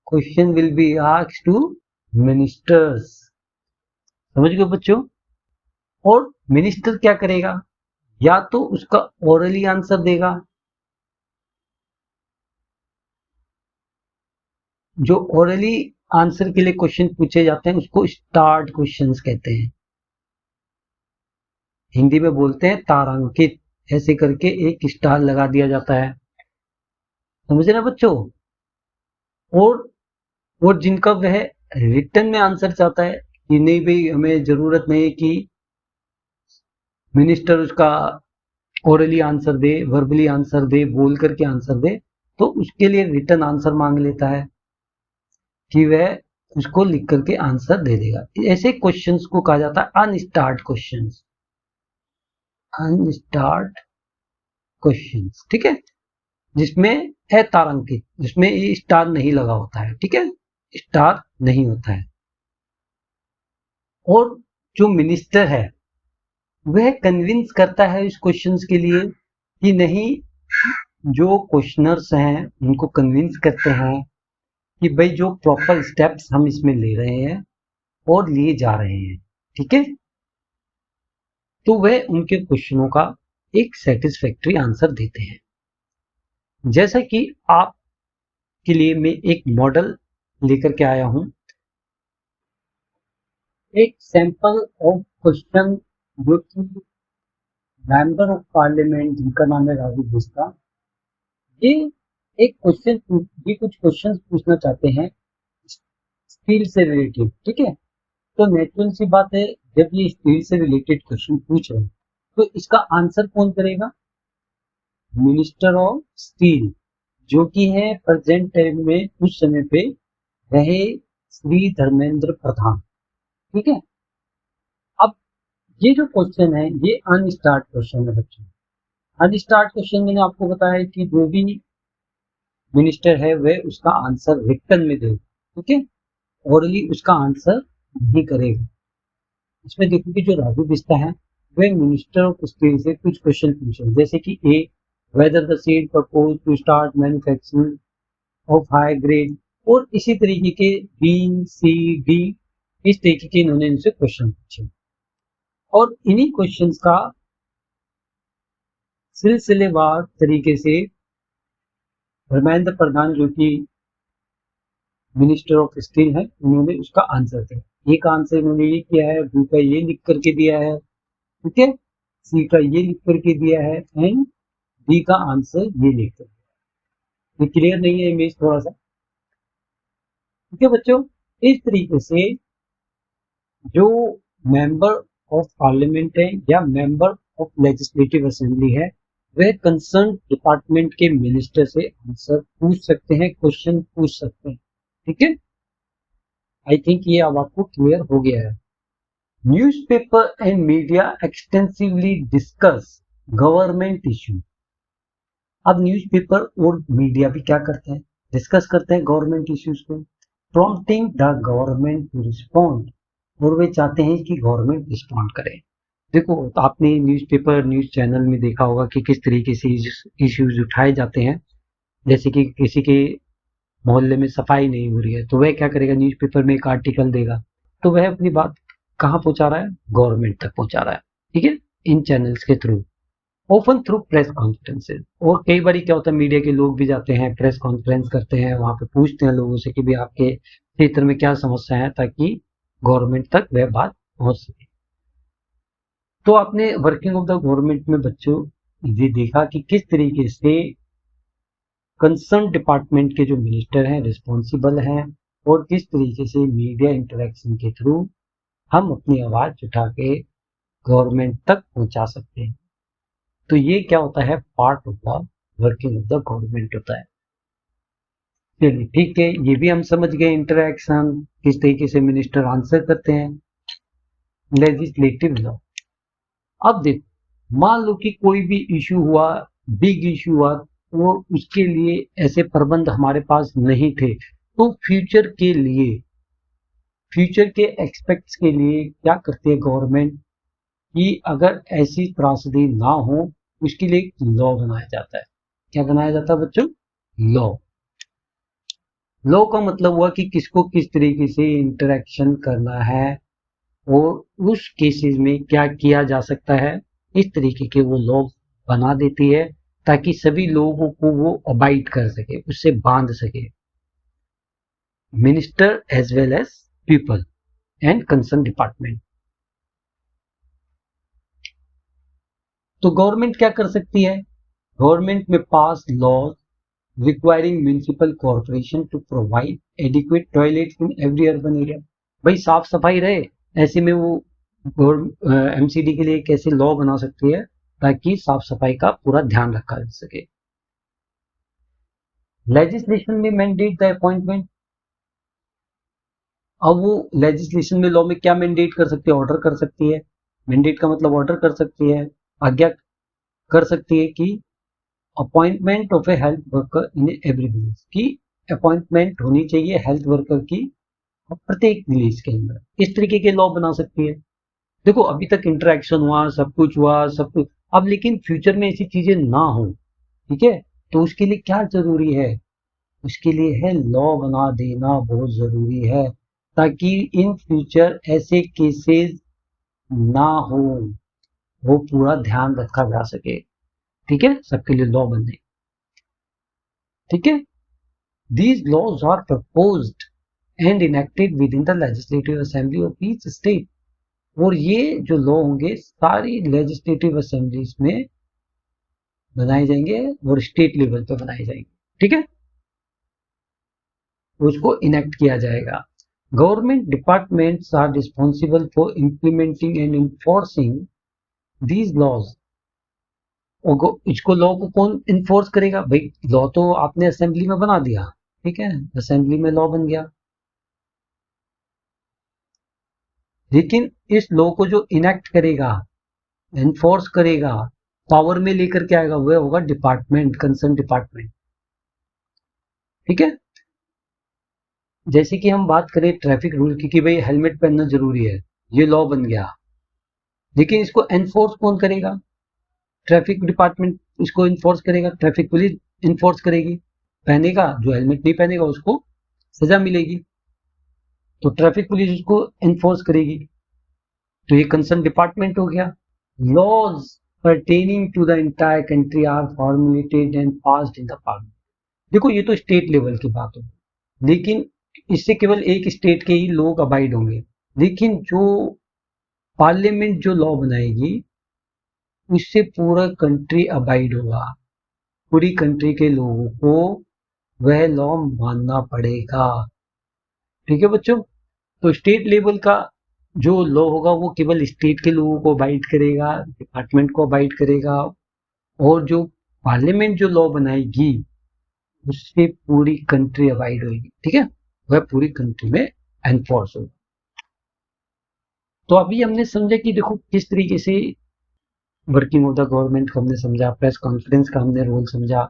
[SPEAKER 1] question will be asked to ministers. समझ गए बच्चों, और मिनिस्टर क्या करेगा, या तो उसका ओरली आंसर देगा, जो ओरली आंसर के लिए क्वेश्चन पूछे जाते हैं उसको स्टार्ट क्वेश्चंस कहते हैं, हिंदी में बोलते हैं तारांकित, ऐसे करके एक स्टार लगा दिया जाता है, समझ रहे बच्चों। और जिनका वह रिटर्न में आंसर चाहता है कि नहीं भाई हमें जरूरत नहीं है कि मिनिस्टर उसका ओरली आंसर दे, वर्बली आंसर दे, बोल करके आंसर दे, तो उसके लिए रिटर्न आंसर मांग लेता है कि वह उसको लिख करके आंसर दे देगा। ऐसे क्वेश्चंस को कहा जाता है अनस्टार्ट क्वेश्चंस, अनस्टार्ट क्वेश्चंस, ठीक है, जिसमें है तारांकित, जिसमें ये स्टार नहीं लगा होता है, ठीक है, स्टार नहीं होता है। और जो मिनिस्टर है वह कन्विंस करता है इस क्वेश्चंस के लिए कि नहीं, जो क्वेश्चनर्स हैं उनको कन्विंस करते हैं कि भाई जो प्रॉपर स्टेप्स हम इसमें ले रहे हैं और लिए जा रहे हैं, ठीक है, तो वह उनके क्वेश्चनों का एक सेटिस्फैक्ट्री आंसर देते हैं। जैसा कि आपके लिए मैं एक मॉडल लेकर के आया हूं, एक सैंपल ऑफ क्वेश्चन जो कि मेंबर ऑफ पार्लियामेंट जिनका नाम है राजीव बिस्ता, ये एक क्वेश्चन, ये कुछ क्वेश्चन पूछना चाहते हैं स्टील से रिलेटेड, ठीक है। तो नेचुरल सी बात है, जब ये स्टील से रिलेटेड क्वेश्चन पूछ रहे हैं तो इसका आंसर कौन करेगा? मिनिस्टर ऑफ स्टील, जो कि है प्रेजेंट टाइम में उस समय पे रहे श्री धर्मेंद्र प्रधान, ठीक है। अब ये जो क्वेश्चन है ये अनस्टार्ट क्वेश्चन है बच्चों। अनस्टार्ट क्वेश्चन मैंने आपको बताया कि जो भी मिनिस्टर है वह उसका आंसर रिटर्न में देगा, ठीक है, ओरली उसका आंसर नहीं करेगा। इसमें देखो कि जो राजू बिस्ता है वह मिनिस्टर ऑफ स्टील से कुछ क्वेश्चन पूछे, जैसे कि a, whether the seed propose to start manufacturing of high grade, और इसी तरीके के बी, सी, डी, इस तरीके के इन्होंने इनसे क्वेश्चन पूछे। और इन्हीं क्वेश्चंस का सिलसिलेवार तरीके से धर्मेंद्र प्रधान जो कि मिनिस्टर ऑफ स्टील है उन्होंने उसका आंसर दिया। एक आंसर उन्होंने ये किया है, बी का ये लिख करके दिया है, ठीक है, सी का ये लिख करके दिया है एंड डी का आंसर ये लिख कर दिया। ये क्लियर नहीं है इमेज थोड़ा सा, ठीक है बच्चों। इस तरीके से जो मेंबर ऑफ पार्लियामेंट है या मेंबर ऑफ लेजिस्लेटिव असेंबली है वह कंसर्न डिपार्टमेंट के मिनिस्टर से आंसर पूछ सकते हैं, क्वेश्चन पूछ सकते हैं, ठीक है। आई थिंक ये अब आपको क्लियर हो गया है। Newspaper and media extensively discuss government issue. अब न्यूज़पेपर और मीडिया भी क्या करते हैं, डिस्कस करते हैं गवर्नमेंट इश्यूज को, prompting the government to respond, और वे चाहते हैं कि गवर्नमेंट रिस्पॉन्ड करे। देखो तो आपने न्यूज़पेपर न्यूज़ चैनल में देखा होगा कि किस तरीके से इश्यूज उठाए जाते हैं, जैसे कि किसी के मोहल्ले में सफाई नहीं हो रही है तो वह क्या करेगा, न्यूज़पेपर में एक आर्टिकल देगा, तो वह अपनी बात कहाँ पहुंचा रहा है, गवर्नमेंट तक पहुंचा रहा है, ठीक है, इन चैनल्स के through, open through press conferences. और कई बार क्या होता है, मीडिया के लोग भी जाते हैं, प्रेस कॉन्फ्रेंस करते हैं, वहां पे पूछते हैं लोगों से कि भाई आपके क्षेत्र में क्या समस्या है, ताकि गवर्नमेंट तक वह बात पहुंच सके। तो आपने वर्किंग ऑफ द गवर्नमेंट में बच्चों ये देखा कि किस तरीके से कंसर्न डिपार्टमेंट के जो मिनिस्टर हैं रिस्पॉन्सिबल हैं, और किस तरीके से मीडिया इंटरेक्शन के थ्रू हम अपनी आवाज उठा के गवर्नमेंट तक पहुंचा सकते हैं। तो ये क्या होता है, part of the working of the government होता है। चलिए ठीक है, ये भी हम समझ गए इंटरेक्शन, किस तरीके से मिनिस्टर आंसर करते हैं। Legislative law. अब देखो, मान लो कि कोई भी इशू हुआ, बिग इशू हुआ, और उसके लिए ऐसे प्रबंध हमारे पास नहीं थे, तो फ्यूचर के एक्सपेक्ट्स के लिए क्या करती है गवर्नमेंट कि अगर ऐसी त्रासदी ना हो उसके लिए एक लॉ बनाया जाता है। क्या बनाया जाता है बच्चों? लॉ। लॉ का मतलब हुआ कि किसको किस तरीके से इंटरेक्शन करना है और उस केसेस में क्या किया जा सकता है, इस तरीके के वो लॉ बना देती है ताकि सभी लोगों को वो अबाइड कर सके, उससे बांध सके, minister as well as people and concern department. तो गवर्नमेंट क्या कर सकती है? Government may pass laws requiring municipal corporation to provide adequate toilets in every urban area. भाई साफ सफाई रहे, ऐसे में वो एमसीडी के लिए कैसे लॉ बना सकती है ताकि साफ सफाई का पूरा ध्यान रखा जा सके। लेजिस्लेशन में मैंडेट द अपॉइंटमेंट। अब वो लेजिस्लेशन में लॉ में क्या मैंडेट कर सकती है? ऑर्डर कर सकती है। मैंडेट का मतलब ऑर्डर कर सकती है, आज्ञा कर सकती है कि appointment of A health worker in every village, की अपॉइंटमेंट होनी चाहिए हेल्थ वर्कर की प्रत्येक विलेज के अंदर। इस तरीके के लॉ बना सकती है। देखो अभी तक इंटरेक्शन हुआ, सब कुछ हुआ, सब कुछ, अब लेकिन फ्यूचर में ऐसी चीजें ना हो, ठीक है, तो उसके लिए क्या जरूरी है? उसके लिए है लॉ बना देना बहुत जरूरी है ताकि इन फ्यूचर ऐसे केसेस ना हो, वो पूरा ध्यान रखा जा सके। ठीक है, सबके लिए लॉ बने। ठीक है, these laws are proposed and enacted within the legislative assembly of each state। और ये जो लॉ होंगे सारी लेजिस्लेटिव असेंबलीज में बनाए जाएंगे और स्टेट लेवल पे बनाए जाएंगे। ठीक है, उसको इनेक्ट किया जाएगा। Government departments are responsible for implementing and enforcing these laws. इसको लॉ को कौन इन्फोर्स करेगा? भाई लॉ तो आपने असेंबली में बना दिया, ठीक है, असेंबली में लॉ बन गया, लेकिन इस लॉ को जो इनेक्ट करेगा, एनफोर्स करेगा, पावर में लेकर के आएगा, वह होगा डिपार्टमेंट, कंसर्न डिपार्टमेंट। ठीक है, जैसे कि हम बात करें ट्रैफिक रूल की कि भाई हेलमेट पहनना जरूरी है, ये लॉ बन गया, लेकिन इसको एनफोर्स कौन करेगा? ट्रैफिक डिपार्टमेंट इसको इन्फोर्स करेगा, ट्रैफिक पुलिस इन्फोर्स करेगी। पहनेगा, जो हेलमेट नहीं पहनेगा उसको सजा मिलेगी, तो ट्रैफिक पुलिस उसको इन्फोर्स करेगी। तो ये कंसर्न डिपार्टमेंट हो गया। Laws pertaining to the entire country are formulated and passed in the parliament। देखो ये तो स्टेट लेवल की बात हो, लेकिन इससे केवल एक स्टेट के ही लोग अबाइड होंगे, लेकिन जो पार्लियामेंट जो लॉ बनाएगी उससे पूरा कंट्री अबाइड होगा, पूरी कंट्री के लोगों को वह लॉ मानना पड़ेगा। ठीक है बच्चों, तो स्टेट लेवल का जो लॉ होगा वो केवल स्टेट के लोगों को अबाइड करेगा, डिपार्टमेंट को अबाइड करेगा, और जो पार्लियामेंट जो लॉ बनाएगी उससे पूरी कंट्री अबाइड होगी। ठीक है, वह पूरी कंट्री में एनफोर्स होगा। तो अभी हमने समझा कि देखो किस तरीके से वर्किंग ऑफ द गवर्नमेंट को हमने समझा, प्रेस कॉन्फ्रेंस का हमने रोल समझा,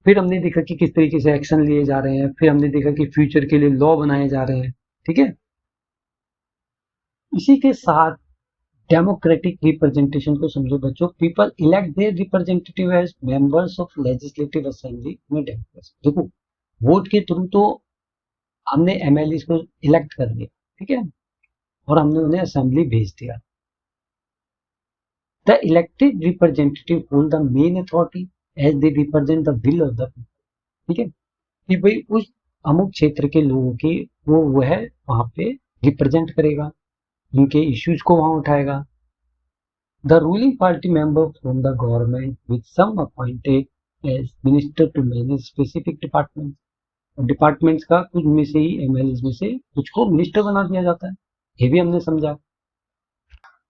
[SPEAKER 1] फिर हमने देखा कि किस तरीके से एक्शन लिए जा रहे हैं, फिर हमने देखा कि फ्यूचर के लिए लॉ बनाए जा रहे हैं। ठीक है, इसी के साथ डेमोक्रेटिक रिप्रेजेंटेशन को समझो बच्चों। People elect their representative as members of legislative assembly में डेमोक्रेसी। देखो वोट के थ्रू तो हमने एमएलए को इलेक्ट कर दिया, ठीक है, और हमने उन्हें असेंबली भेज दिया। The elected representative hold the main authority as they represent the will of the people. ठीक है, कि भाई उस अमुक क्षेत्र के लोगों की वो वह वहां पे रिप्रेजेंट करेगा, उनके इश्यूज को वहां उठाएगा। The ruling party member from the government with some appointed as minister to manage specific departments। Departments का कुछ में से ही एमएलए में से कुछ को मिनिस्टर बना दिया जाता है, ये भी हमने समझा।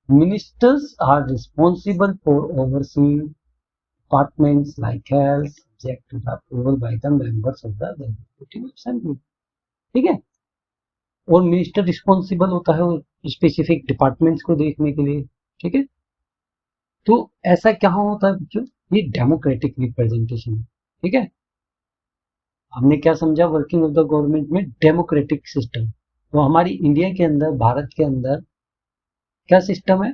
[SPEAKER 1] Ministers are responsible for overseeing departments like health subject to the approval by the members of the legislative assembly. ठीक है, और मिनिस्टर रिस्पॉन्सिबल होता है स्पेसिफिक डिपार्टमेंट्स को देखने के लिए। ठीक है, तो ऐसा क्या होता है बच्चों? ये डेमोक्रेटिक रिप्रेजेंटेशन है। ठीक है, हमने क्या समझा वर्किंग ऑफ द गवर्नमेंट में? Democratic system. तो हमारी इंडिया के अंदर, भारत के अंदर क्या सिस्टम है?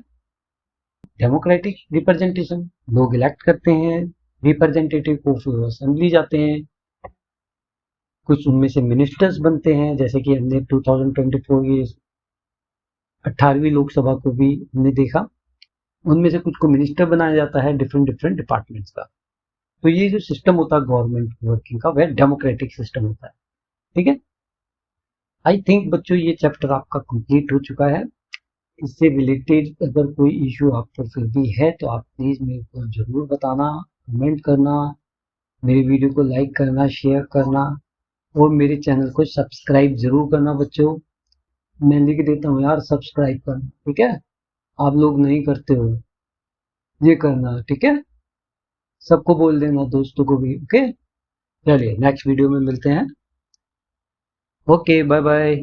[SPEAKER 1] Democratic representation. लोग इलेक्ट करते हैं रिप्रेजेंटेटिव को, फिर असेंबली जाते हैं, कुछ उनमें से मिनिस्टर्स बनते हैं, जैसे कि हमने 2024 की 18वीं लोकसभा को भी हमने देखा उनमें से कुछ को मिनिस्टर बनाया जाता है डिफरेंट डिफरेंट डिपार्टमेंट्स का। तो ये जो सिस्टम होता है गवर्नमेंट वर्किंग का, वह डेमोक्रेटिक सिस्टम होता है। ठीक है, आई थिंक बच्चों ये चैप्टर आपका कंप्लीट हो चुका है। इससे रिलेटेड अगर कोई इशू आपको फिर भी है तो आप प्लीज़ मेरे को ज़रूर बताना, कमेंट करना, मेरे वीडियो को लाइक करना, शेयर करना और मेरे चैनल को सब्सक्राइब ज़रूर करना बच्चों। मैं लिख देता हूँ यार सब्सक्राइब करना, ठीक है? आप लोग नहीं करते हो, ये करना, ठीक है? सबको बोल देना, दोस्तों को भी, ओके? चलिए नेक्स्ट वीडियो में मिलते हैं। Okay, bye bye.